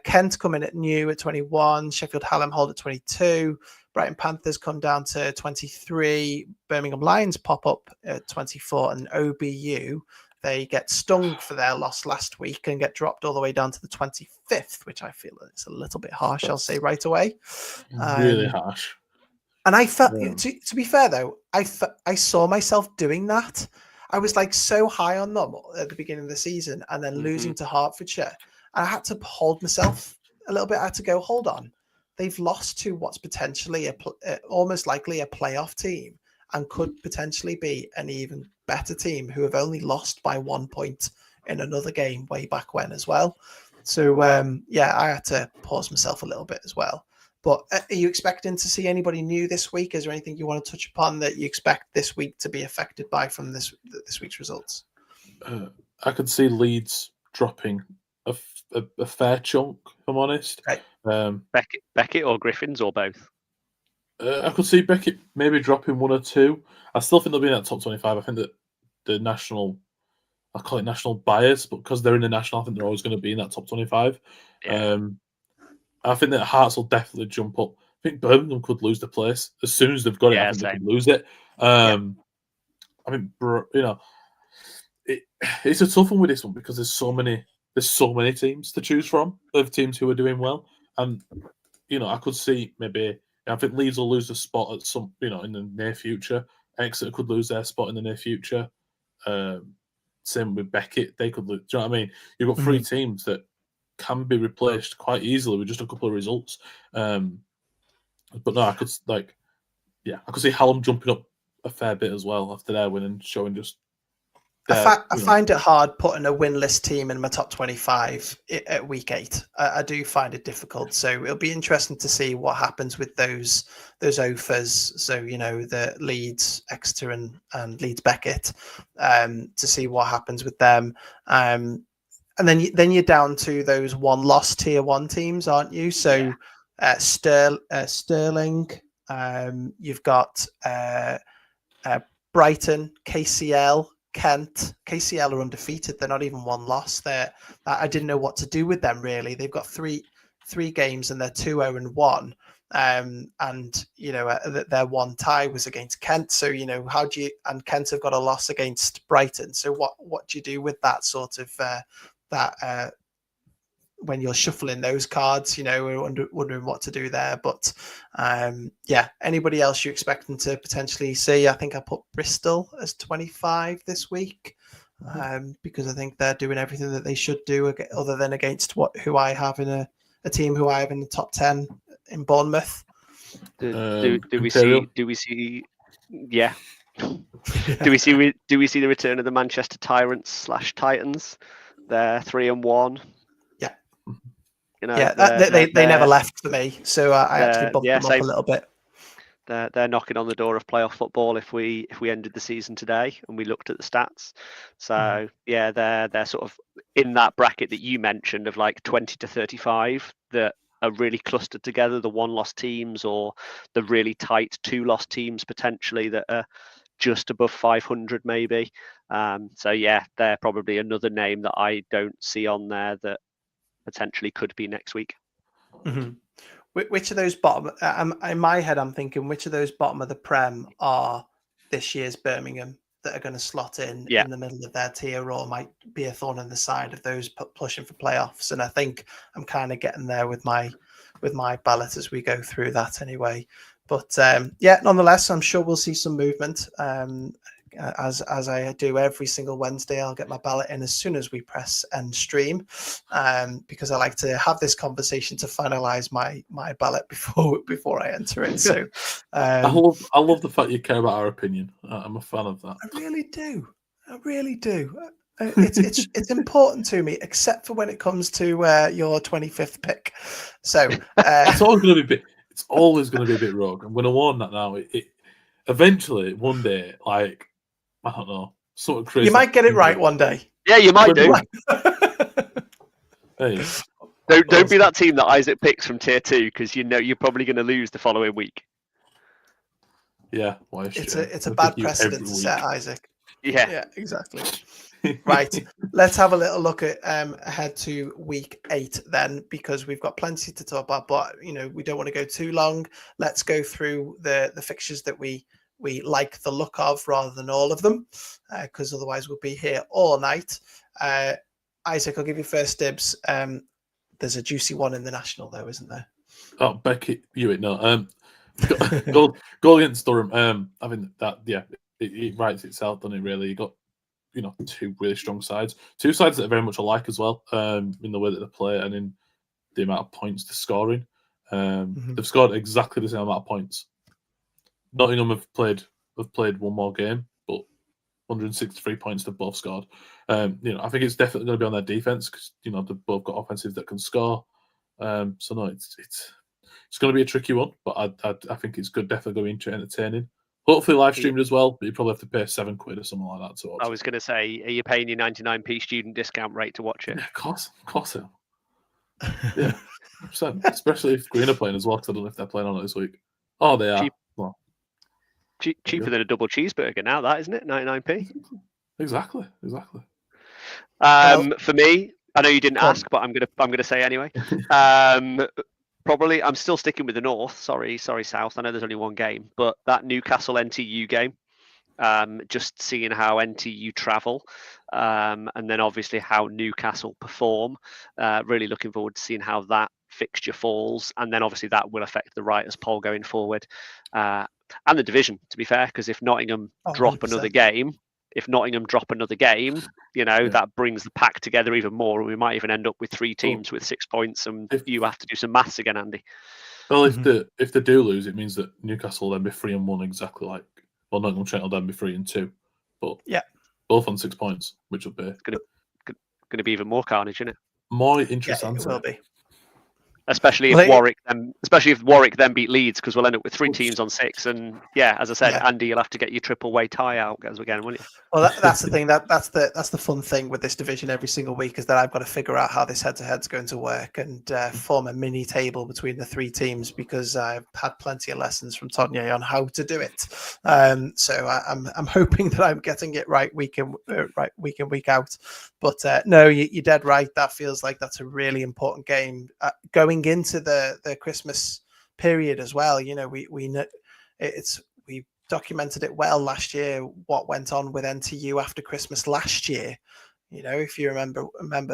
S1: Kent come in at new at 21, Sheffield Hallam hold at 22, Brighton Panthers come down to 23, Birmingham Lions pop up at 24, and OBU, they get stung for their loss last week and get dropped all the way down to the 25th, which I feel is a little bit harsh, I'll say right away.
S3: Really harsh.
S1: And I felt, to be fair though, I saw myself doing that. I was like so high on them at the beginning of the season, and then losing to Hertfordshire. And I had to hold myself a little bit. I had to go, hold on. They've lost to what's potentially almost likely a playoff team, and could potentially be an even better team who have only lost by 1 point in another game way back when as well. So, I had to pause myself a little bit as well. But are you expecting to see anybody new this week? Is there anything you want to touch upon that you expect this week to be affected by from this week's results?
S3: I could see Leeds dropping a fair chunk, if I'm honest.
S1: Right.
S2: Beckett or Griffins or both?
S3: I could see Beckett maybe dropping 1 or 2. I still think they'll be in that top 25. I think that the national, I call it national bias, but because they're in the national, I think they're always going to be in that top 25. Yeah. I think that Hearts will definitely jump up. I think Birmingham could lose the place as soon as they've got it. I think they could lose it. I mean, it's a tough one with this one because there's so many teams to choose from of teams who are doing well, and I could see maybe. I think Leeds will lose a spot at some, in the near future. Exeter could lose their spot in the near future. Same with Beckett, they could lose. Do you know what I mean? You've got 3 teams that can be replaced quite easily with just a couple of results. But no, I could see Hallam jumping up a fair bit as well after their win and showing just.
S1: I find it hard putting a winless team in my top 25 at week 8. I do find it difficult. So it'll be interesting to see what happens with those OFAs. So, the Leeds, Exeter and Leeds Beckett, to see what happens with them. And then you're down to those one-loss tier 1 teams, aren't you? So Sterling, you've got Brighton, KCL, Kent. KCL are undefeated. They're not even one loss. I didn't know what to do with them, really. They've got three games and they're 2-0-1. And their one tie was against Kent. So and Kent have got a loss against Brighton. So what do you do with that sort of when you're shuffling those cards? We're wondering what to do there. But anybody else you expecting to potentially see? I think I put Bristol as 25 this week, because I think they're doing everything that they should do, other than against who I have in a team who I have in the top 10 in Bournemouth.
S2: Do we see? Yeah. Do we see the return of the Manchester Tyrants / Titans? They're 3-1.
S1: They never left for me, so I actually bumped them up a little bit.
S2: They're knocking on the door of playoff football if we ended the season today and we looked at the stats. So they're sort of in that bracket that you mentioned of like 20 to 35 that are really clustered together, the 1-loss teams or the really tight 2-loss teams potentially that are just above 500 maybe. They're probably another name that I don't see on there that potentially could be next week.
S1: Mm-hmm. Which of those bottom? In my head, I'm thinking which of those bottom of the Prem are this year's Birmingham that are going to slot in the middle of their tier, or might be a thorn in the side of those pushing for playoffs. And I think I'm kind of getting there with my ballot as we go through that anyway. But nonetheless, I'm sure we'll see some movement. As I do every single Wednesday, I'll get my ballot in as soon as we press end stream, because I like to have this conversation to finalize my ballot before I enter it. So
S3: I love the fact you care about our opinion. I'm a fan of that.
S1: I really do. It's important to me, except for when it comes to your 25th pick. So
S3: it's always going to be a bit rogue. I'm going to warn that now. It eventually one day, like, I don't know, sort of crazy.
S1: You might get it right one day.
S2: Yeah, you might do.
S3: Hey,
S2: don't be that team that Isaac picks from tier 2, because you're probably going to lose the following week.
S3: Yeah,
S1: it's a bad precedent to set, Isaac.
S2: Yeah,
S1: exactly. Right, let's have a little look at ahead to week 8 then, because we've got plenty to talk about, but we don't want to go too long. Let's go through the fixtures that we like the look of rather than all of them, because otherwise we'll be here all night. Isaac, I'll give you first dibs. There's a juicy one in the National though, isn't there?
S3: Oh, Beckett, no. Goal against Durham. I think that it writes itself, doesn't it? Really, you got two really strong sides, two sides that are very much alike as well, in the way that they play and in the amount of points they're scoring. They've scored exactly the same amount of points. Nottingham have played one more game, but 163 points they've both scored. I think it's definitely going to be on their defense, because they've both got offensives that can score. So no, it's going to be a tricky one, but I think it's definitely going to be entertaining. Hopefully live streamed as well, but you probably have to pay £7 or something like that to watch.
S2: I was going to say, are you paying your 99p student discount rate to watch it?
S3: Yeah, of course. Yeah, 100%. Especially if Green are playing as well, because I don't know if they're playing on it this week. Oh, they are.
S2: Cheaper than a double cheeseburger now, that isn't it? 99p.
S3: Exactly.
S2: For me, I know you didn't ask, but I'm gonna say anyway. Probably, I'm still sticking with the North. Sorry, South. I know there's only one game, but that Newcastle NTU game. Just seeing how NTU travel, and then obviously how Newcastle perform. Really looking forward to seeing how that fixture falls, and then obviously that will affect the writers' poll going forward, and the division. To be fair, because if Nottingham drop
S1: 100%.
S2: another game, if Nottingham drop another game, that brings the pack together even more, and we might even end up with 3 teams with 6 points, and you have to do some maths again, Andy.
S3: Well, if they do lose, it means that Newcastle will then be 3-1, exactly like. Well, Nottingham Trent will then be 3-2, but both on 6 points, which will be
S2: going to be even more carnage, isn't it?
S3: More interesting.
S1: It will be.
S2: Especially if Warwick then beat Leeds, because we'll end up with 3 teams on 6. And as I said, Andy, you'll have to get your triple way tie out as again, won't you?
S1: Well, that's the thing. That's the fun thing with this division every single week, is that I've got to figure out how this head-to-head is going to work and form a mini table between the 3 teams, because I've had plenty of lessons from Tonya on how to do it. So I'm hoping that I'm getting it right week in week out. But no, you're dead right. That feels like that's a really important game going into the Christmas period as well. We documented it well last year, what went on with NTU after Christmas last year. If you remember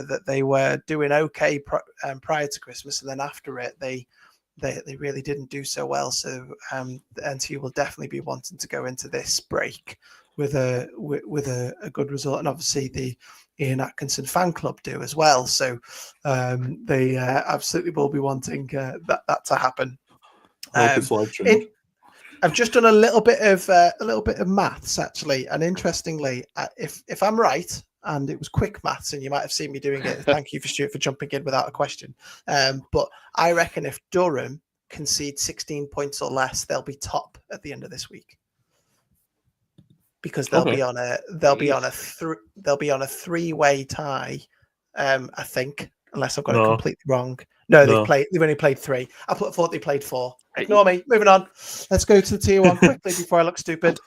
S1: that they were doing okay prior to Christmas, and then after it they really didn't do so well. So the NTU will definitely be wanting to go into this break with a good result, and obviously the Ian Atkinson fan club do as well. So they absolutely will be wanting that to happen. I've just done a little bit of maths actually, and interestingly, if I'm right, and it was quick maths, and you might have seen me doing it. Thank you for Stuart for jumping in without a question. But I reckon if Durham concede 16 points or less, they'll be top at the end of this week, because they'll be on a 3-way tie. I think, unless I've got it completely wrong. No, they've only played 3. I thought they played 4. Ignore me. Moving on. Let's go to the tier 1 quickly before I look stupid.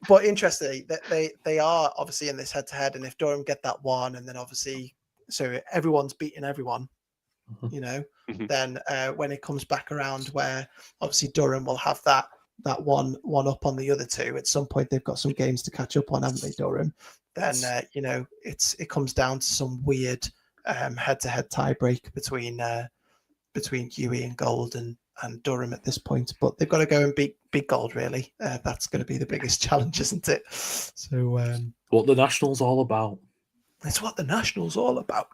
S1: But interestingly, that they are obviously in this head-to-head, and if Durham get that 1, and then obviously so everyone's beating everyone, then when it comes back around, where obviously Durham will have that one up on the other 2 at some point. They've got some games to catch up on, haven't they, Durham? Then it comes down to some weird head-to-head tie-break between Huey and Gold and Durham at this point. But they've got to go and beat Gold, really. That's going to be the biggest challenge, isn't it? So
S3: what the National's all about.
S1: It's what the National's all about.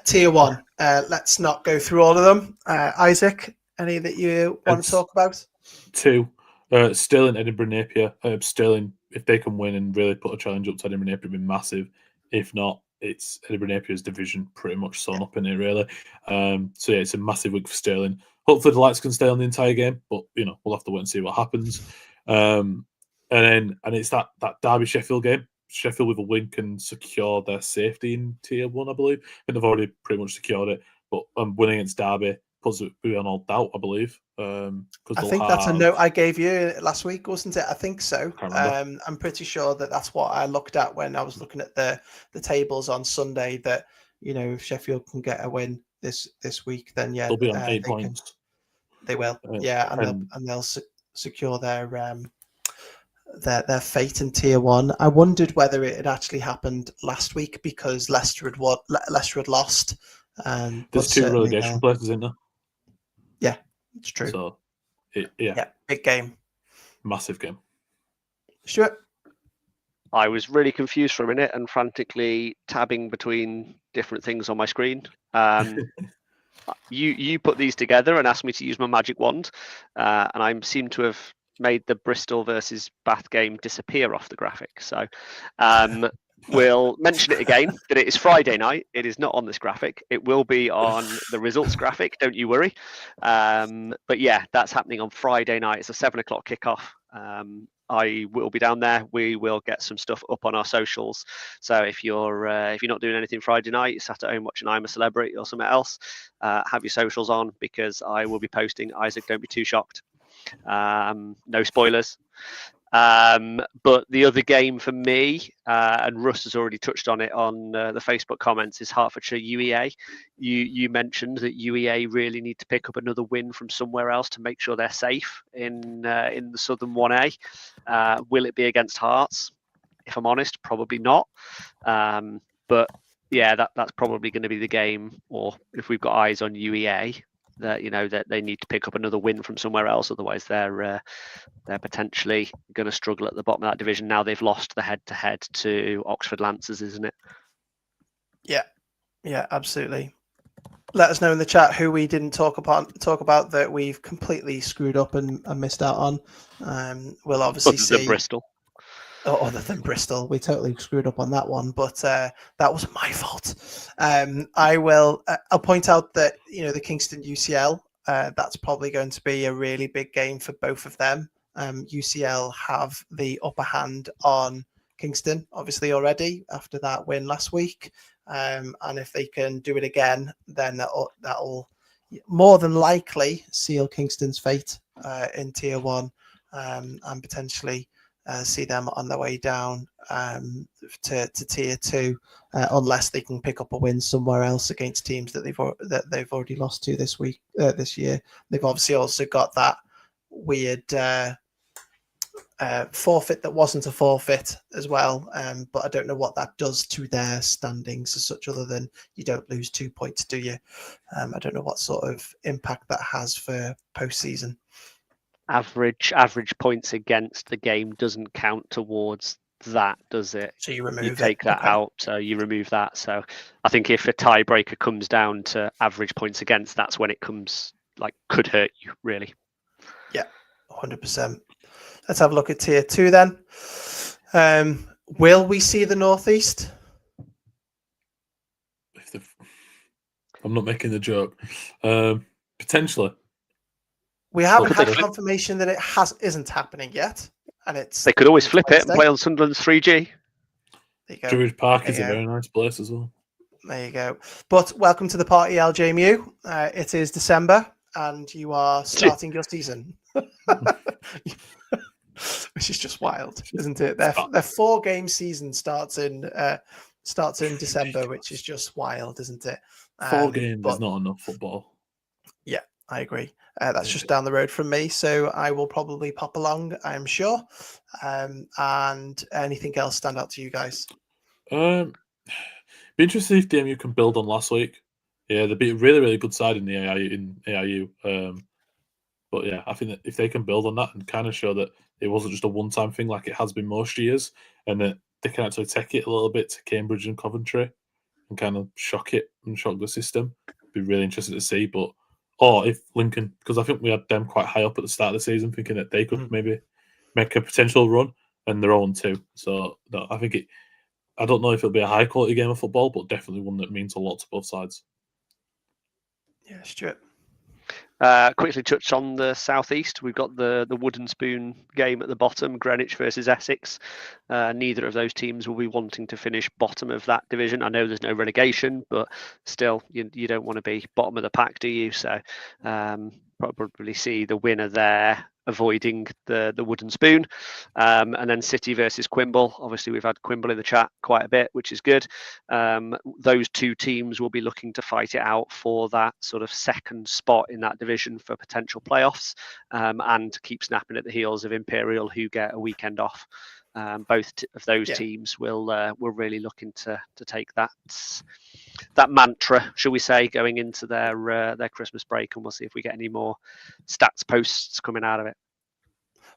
S1: Tier 1. Let's not go through all of them. Isaac, any that you want to talk about?
S3: 2. Stirling, Edinburgh, Napier. Stirling, if they can win and really put a challenge up to Edinburgh, Napier, would be massive. If not, it's Edinburgh Napier's division pretty much sewn up in it, really. So it's a massive week for Stirling. Hopefully the lights can stay on the entire game, but we'll have to wait and see what happens. And it's that Derby Sheffield game. Sheffield with a win can secure their safety in tier 1, I believe. And they've already pretty much secured it. But winning against Derby puts it beyond all doubt, I believe.
S1: I think that's a note I gave you last week, wasn't it? I think so. I'm pretty sure that's what I looked at when I was looking at the tables on Sunday, that if Sheffield can get a win this week, then
S3: they'll be on 8 points.
S1: They will, and they'll secure their fate in tier 1. I wondered whether it had actually happened last week, because Leicester had lost.
S3: There's 2 relegation places in there.
S1: Yeah, it's true.
S3: So,
S1: big game,
S3: massive game.
S1: Stuart?
S2: I was really confused for a minute and frantically tabbing between different things on my screen. You put these together and asked me to use my magic wand, and I seem to have made the Bristol versus Bath game disappear off the graphic. So we'll mention it again, that it is Friday night. It is not on this graphic. It will be on the results graphic, don't you worry. But yeah, that's happening on Friday night. It's a 7 o'clock kickoff. I will be down there. We will get some stuff up on our socials. So if you're not doing anything Friday night, you're sat at home watching I'm a Celebrity or something else, have your socials on, because I will be posting. Isaac, don't be too shocked. No spoilers. But the other game for me, and Russ has already touched on it on the Facebook comments, is Hertfordshire UEA. You mentioned that UEA really need to pick up another win from somewhere else to make sure they're safe in the Southern 1A. Will it be against Hearts? If I'm honest, probably not. But yeah, that's probably going to be the game. Or if we've got eyes on UEA, that that they need to pick up another win from somewhere else. Otherwise, they're potentially going to struggle at the bottom of that division. Now they've lost the head-to-head to Oxford Lancers, isn't it?
S1: Yeah, absolutely. Let us know in the chat who we didn't talk about that we've completely screwed up and missed out on. We'll obviously
S2: Other
S1: see
S2: than Bristol.
S1: Other than Bristol, we totally screwed up on that one, but that was my fault. I'll point out that the Kingston UCL, that's probably going to be a really big game for both of them. UCL have the upper hand on Kingston, obviously already after that win last week, and if they can do it again, then that'll more than likely seal Kingston's fate in Tier 1 and potentially see them on their way down to Tier 2, unless they can pick up a win somewhere else against teams that they've already lost to this year. They've obviously also got that weird forfeit that wasn't a forfeit as well, but I don't know what that does to their standings as such, other than you don't lose 2 points, do you? I don't know what sort of impact that has for postseason.
S2: Average points against the game doesn't count towards that, does it?
S1: So you
S2: take that out, so you remove that. So I think if a tiebreaker comes down to average points against, that's when it could hurt you, really.
S1: Yeah, 100%. Let's have a look at Tier 2 then. Will we see the Northeast?
S3: I'm not making the joke. Potentially.
S1: We haven't had confirmation that it isn't happening yet, and
S2: they could always flip it and play on Sunderland's 3G.
S1: There you go.
S3: Druid Park is a very nice place as well.
S1: There you go. But welcome to the party, LJMU. It is December, and you are starting your season, which is just wild, isn't it? Their 4-game season starts in December, which is just wild, isn't it?
S3: 4 games is not enough football.
S1: Yeah, I agree. That's just down the road from me, so I will probably pop along, I'm sure. And anything else stand out to you guys?
S3: Be interested if DMU can build on last week. Yeah, they beat a really, really good side in the AIU. But yeah, I think that if they can build on that and kind of show that it wasn't just a one-time thing like it has been most years, and that they can actually take it a little bit to Cambridge and Coventry and kind of shock the system, be really interested to see. Or if Lincoln, because I think we had them quite high up at the start of the season, thinking that they could maybe make a potential run, and they're 0-2. So I think I don't know if it'll be a high quality game of football, but definitely one that means a lot to both sides.
S1: Yeah, Stuart.
S2: Quickly touch on the southeast. We've got the wooden spoon game at the bottom, Greenwich versus Essex. Neither of those teams will be wanting to finish bottom of that division. I know there's no relegation, but still, you don't want to be bottom of the pack, do you? So probably see the winner there avoiding the wooden spoon. And then City versus Quimble. Obviously, we've had Quimble in the chat quite a bit, which is good. Those two teams will be looking to fight it out for that sort of second spot in that division for potential playoffs, and keep snapping at the heels of Imperial, who get a weekend off. Both of those teams will really looking to take that mantra, shall we say, going into their Christmas break, and we'll see if we get any more stats posts coming out of it.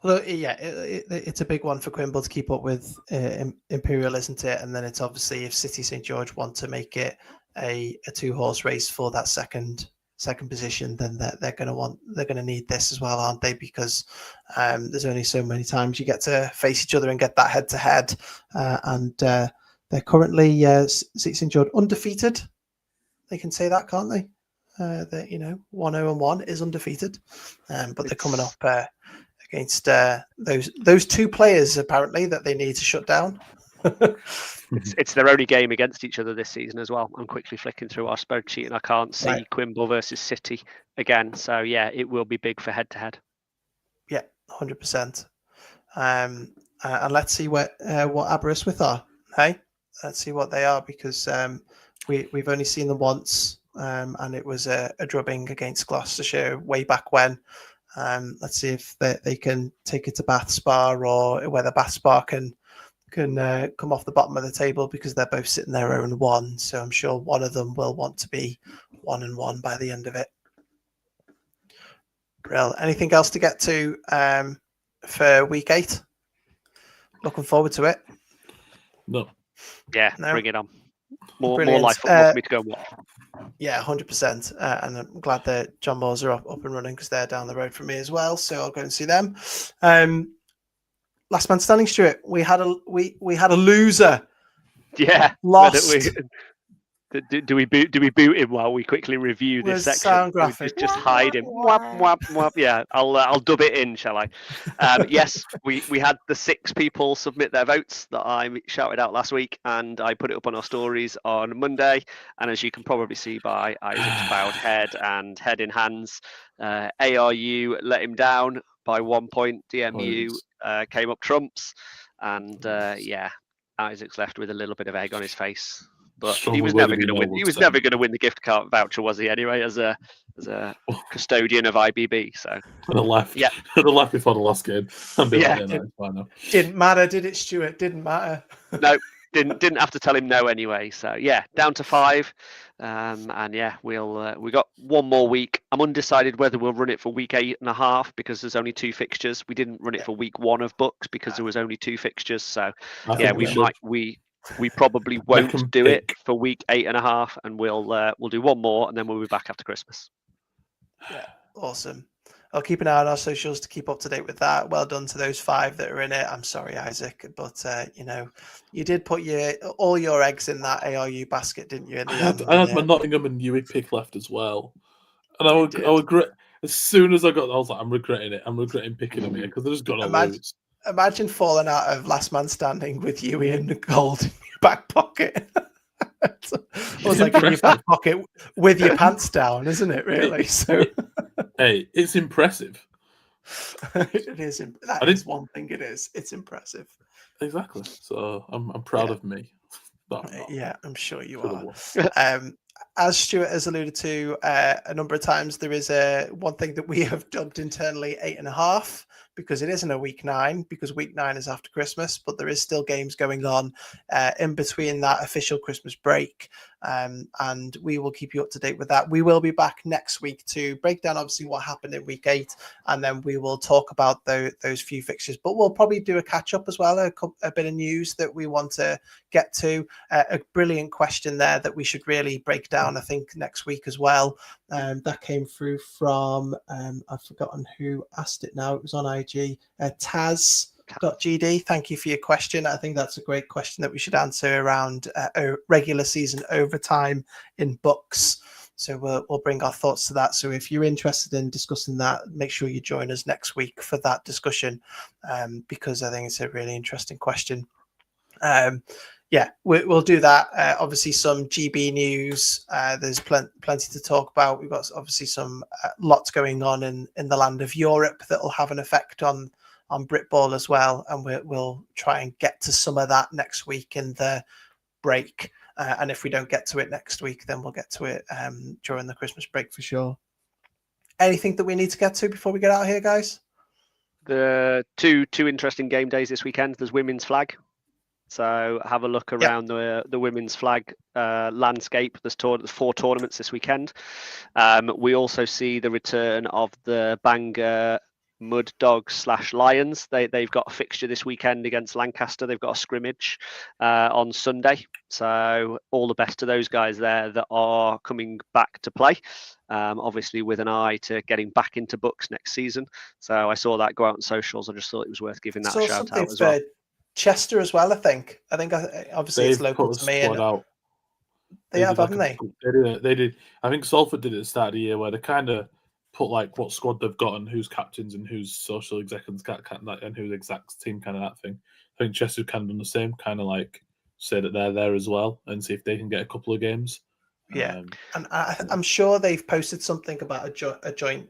S1: Well, yeah, it's a big one for Quimble to keep up with Imperial, isn't it? And then it's obviously if City St George want to make it a 2-horse race for that second position, then they're going to need this as well, aren't they? Because there's only so many times you get to face each other and get that head-to-head, and they're currently City St George undefeated. They can say that, can't they? That 1-0-1 is undefeated, but they're coming up against those 2 players apparently that they need to shut down.
S2: It's their only game against each other this season as well. I'm quickly flicking through our spreadsheet and I can't see Quimble versus City again. So yeah, it will be big for head-to-head. Yeah,
S1: 100%. And let's see what Aberystwyth are. Hey, let's see what they are, because we've only seen them once, and it was a drubbing against Gloucestershire way back when. Let's see if they can take it to Bath Spa, or whether Bath Spa can come off the bottom of the table, because they're both sitting there 0-1. So I'm sure one of them will want to be 1-1 by the end of it. Brill. Anything else to get to for week 8? Looking forward to it.
S3: No.
S2: Yeah,
S1: No?
S2: bring it on. More
S1: Brilliant.
S2: live football for me to go and watch.
S1: Yeah, 100%. And I'm glad that John Moores are up and running because they're down the road from me as well. So I'll go and see them. Last man standing, Stuart. We had a loser.
S2: Yeah,
S1: Lost.
S2: Do we boot him while we quickly review this
S1: Where's
S2: section?
S1: sound graphic?
S2: Just hide him. Whap, whap, whap. Yeah, I'll dub it in, shall I? Yes, we had the 6 people submit their votes that I shouted out last week, and I put it up on our stories on Monday. And as you can probably see by Isaac's bowed head and head in hands, ARU let him down by 1 point. DMU came up trumps, and yeah, Isaac's left with a little bit of egg on his face. But he was never going to win. He was never going to win the gift card voucher, was he? Anyway, as a custodian of IBB. So
S3: the left, yeah, the left before the last game.
S1: Didn't matter, did it, Stuart? Didn't matter.
S2: No, didn't have to tell him no anyway. So yeah, down to 5, and yeah, we got one more week. I'm undecided whether we'll run it for week 8.5 because there's only 2 fixtures. We didn't run it for week 1 of BUCS because there was only 2 fixtures. So yeah, we probably won't do it for week 8.5, and we'll do one more, and then we'll be back after Christmas.
S1: Yeah, awesome. I'll keep an eye on our socials to keep up to date with that. Well done to those 5 that are in it. I'm sorry, Isaac, but you did put all your eggs in that ARU basket, didn't you?
S3: I had my Nottingham and Newick pick left as well, and I regret as soon as I was like, I'm regretting it. I'm regretting picking them here because they're just gonna lose.
S1: Imagine falling out of last man standing with you in gold in your back pocket. It's like in your back pocket with your pants down, isn't it? Really? So,
S3: hey, it's impressive.
S1: It is. That is one thing. It is. It's impressive.
S3: Exactly. So I'm proud of me.
S1: Yeah, I'm sure you are. As Stuart has alluded to a number of times, there is one thing that we have dubbed internally 8.5 because it isn't a week 9 because week 9 is after Christmas, but there is still games going on in between that official Christmas break. And we will keep you up to date with that. We will be back next week to break down obviously what happened in week 8, and then we will talk about those few fixtures, but we'll probably do a catch up as well, a bit of news that we want to get to. A brilliant question there that we should really break down, I think, next week as well. That came through from I've forgotten who asked it now. It was on IG. Taz.gd. Thank you for your question. I think that's a great question that we should answer around regular season overtime in BUCS. So we'll bring our thoughts to that. So if you're interested in discussing that, make sure you join us next week for that discussion, because I think it's a really interesting question. Yeah, we'll do that. Obviously, some GB news. There's plenty to talk about. We've got obviously some lots going on in the land of Europe that will have an effect on Britball as well, and we'll try and get to some of that next week in the break. And if we don't get to it next week, then we'll get to it during the Christmas break for sure. Anything that we need to get to before we get out of here, guys?
S2: The two interesting game days this weekend. There's women's flag. So have a look around the women's flag landscape. There's 4 tournaments this weekend. We also see the return of the Bangor Mud Dogs / Lions. They've got a fixture this weekend against Lancaster. They've got a scrimmage on Sunday. So all the best to those guys there that are coming back to play. Obviously with an eye to getting back into BUCS next season. So I saw that go out on socials. I just thought it was worth giving that a shout out as well.
S1: Chester as well, I think. Obviously it's local to me. They have, haven't they?
S3: They did. I think Salford did it at the start of the year where they kind of put like what squad they've got and who's captains and who's social executives and who's execs team, kind of that thing. I think Chester kind of done the same, kind of like say that they're there as well and see if they can get a couple of games.
S1: Yeah, and I'm sure they've posted something about a joint.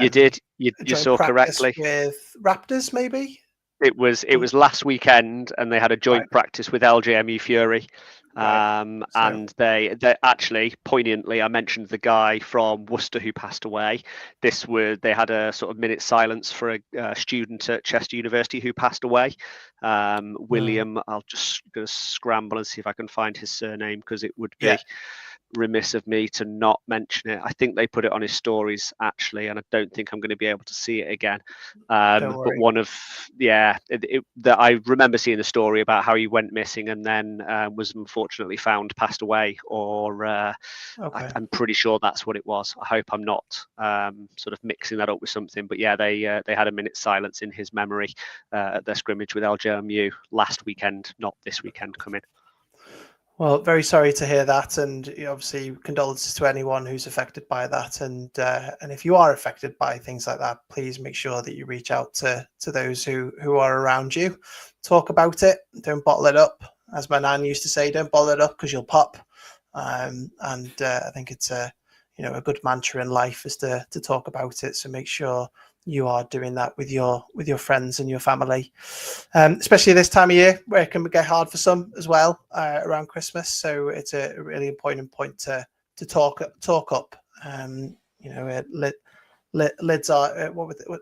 S2: You did. You saw correctly
S1: with Raptors, maybe.
S2: It was last weekend, and they had a joint practice with LJME Fury. And they actually poignantly, I mentioned the guy from Worcester who passed away. They had a sort of minute silence for a student at Chester University who passed away. William, I'll just go scramble and see if I can find his surname because it would be remiss of me to not mention it. I think they put it on his stories actually, and I don't think I'm going to be able to see it again. But one of that I remember seeing the story about how he went missing and then was unfortunately found passed away, or I'm pretty sure that's what it was. I hope I'm not sort of mixing that up with something. But yeah, they had a minute's silence in his memory at their scrimmage with LJMU last weekend, not this weekend coming.
S1: Well, very sorry to hear that, and obviously condolences to anyone who's affected by that. And if you are affected by things like that, please make sure that you reach out to those who are around you. Talk about it. Don't bottle it up. As my nan used to say, don't bottle it up because you'll pop. I think it's a good mantra in life is to talk about it. So make sure you are doing that with your friends and your family, especially this time of year where it can get hard for some as well around Christmas. So it's a really important point to talk up. Lids are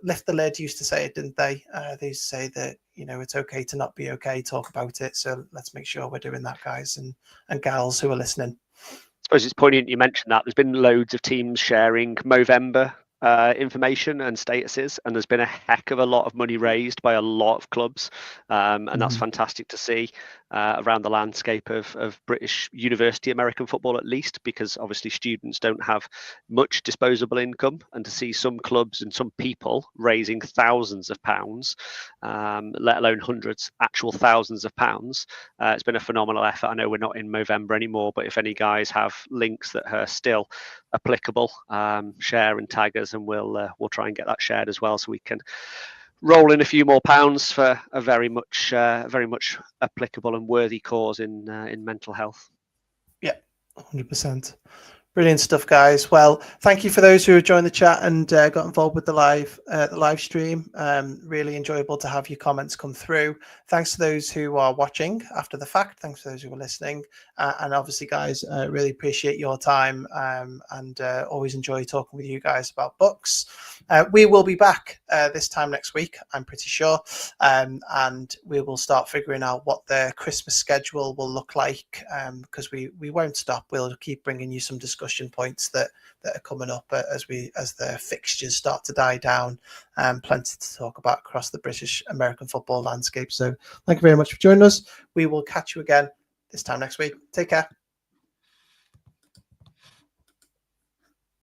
S1: lift the lid used to say it, didn't they? They used to say that it's okay to not be okay. Talk about it. So let's make sure we're doing that, guys and gals who are listening.
S2: I suppose it's poignant you mentioned that. There's been loads of teams sharing Movember information and statuses, and there's been a heck of a lot of money raised by a lot of clubs, and that's fantastic to see around the landscape of British university American football, at least, because obviously students don't have much disposable income, and to see some clubs and some people raising thousands of pounds, let alone hundreds, actual thousands of pounds, it's been a phenomenal effort. I know we're not in Movember anymore, but if any guys have links that are still applicable, share and tag us, and we'll try and get that shared as well, so we can roll in a few more pounds for a very much applicable and worthy cause in mental health. Yeah,
S1: 100%. Brilliant stuff, guys. Well, thank you for those who have joined the chat and got involved with the live stream. Really enjoyable to have your comments come through. Thanks to those who are watching after the fact. Thanks to those who are listening. And obviously, guys, really appreciate your time and always enjoy talking with you guys about BUCS. We will be back this time next week, I'm pretty sure. And we will start figuring out what the Christmas schedule will look like, because we won't stop. We'll keep bringing you some discussion points that are coming up as the fixtures start to die down. Plenty to talk about across the British American football landscape. So thank you very much for joining us. We will catch you again this time next week. Take care.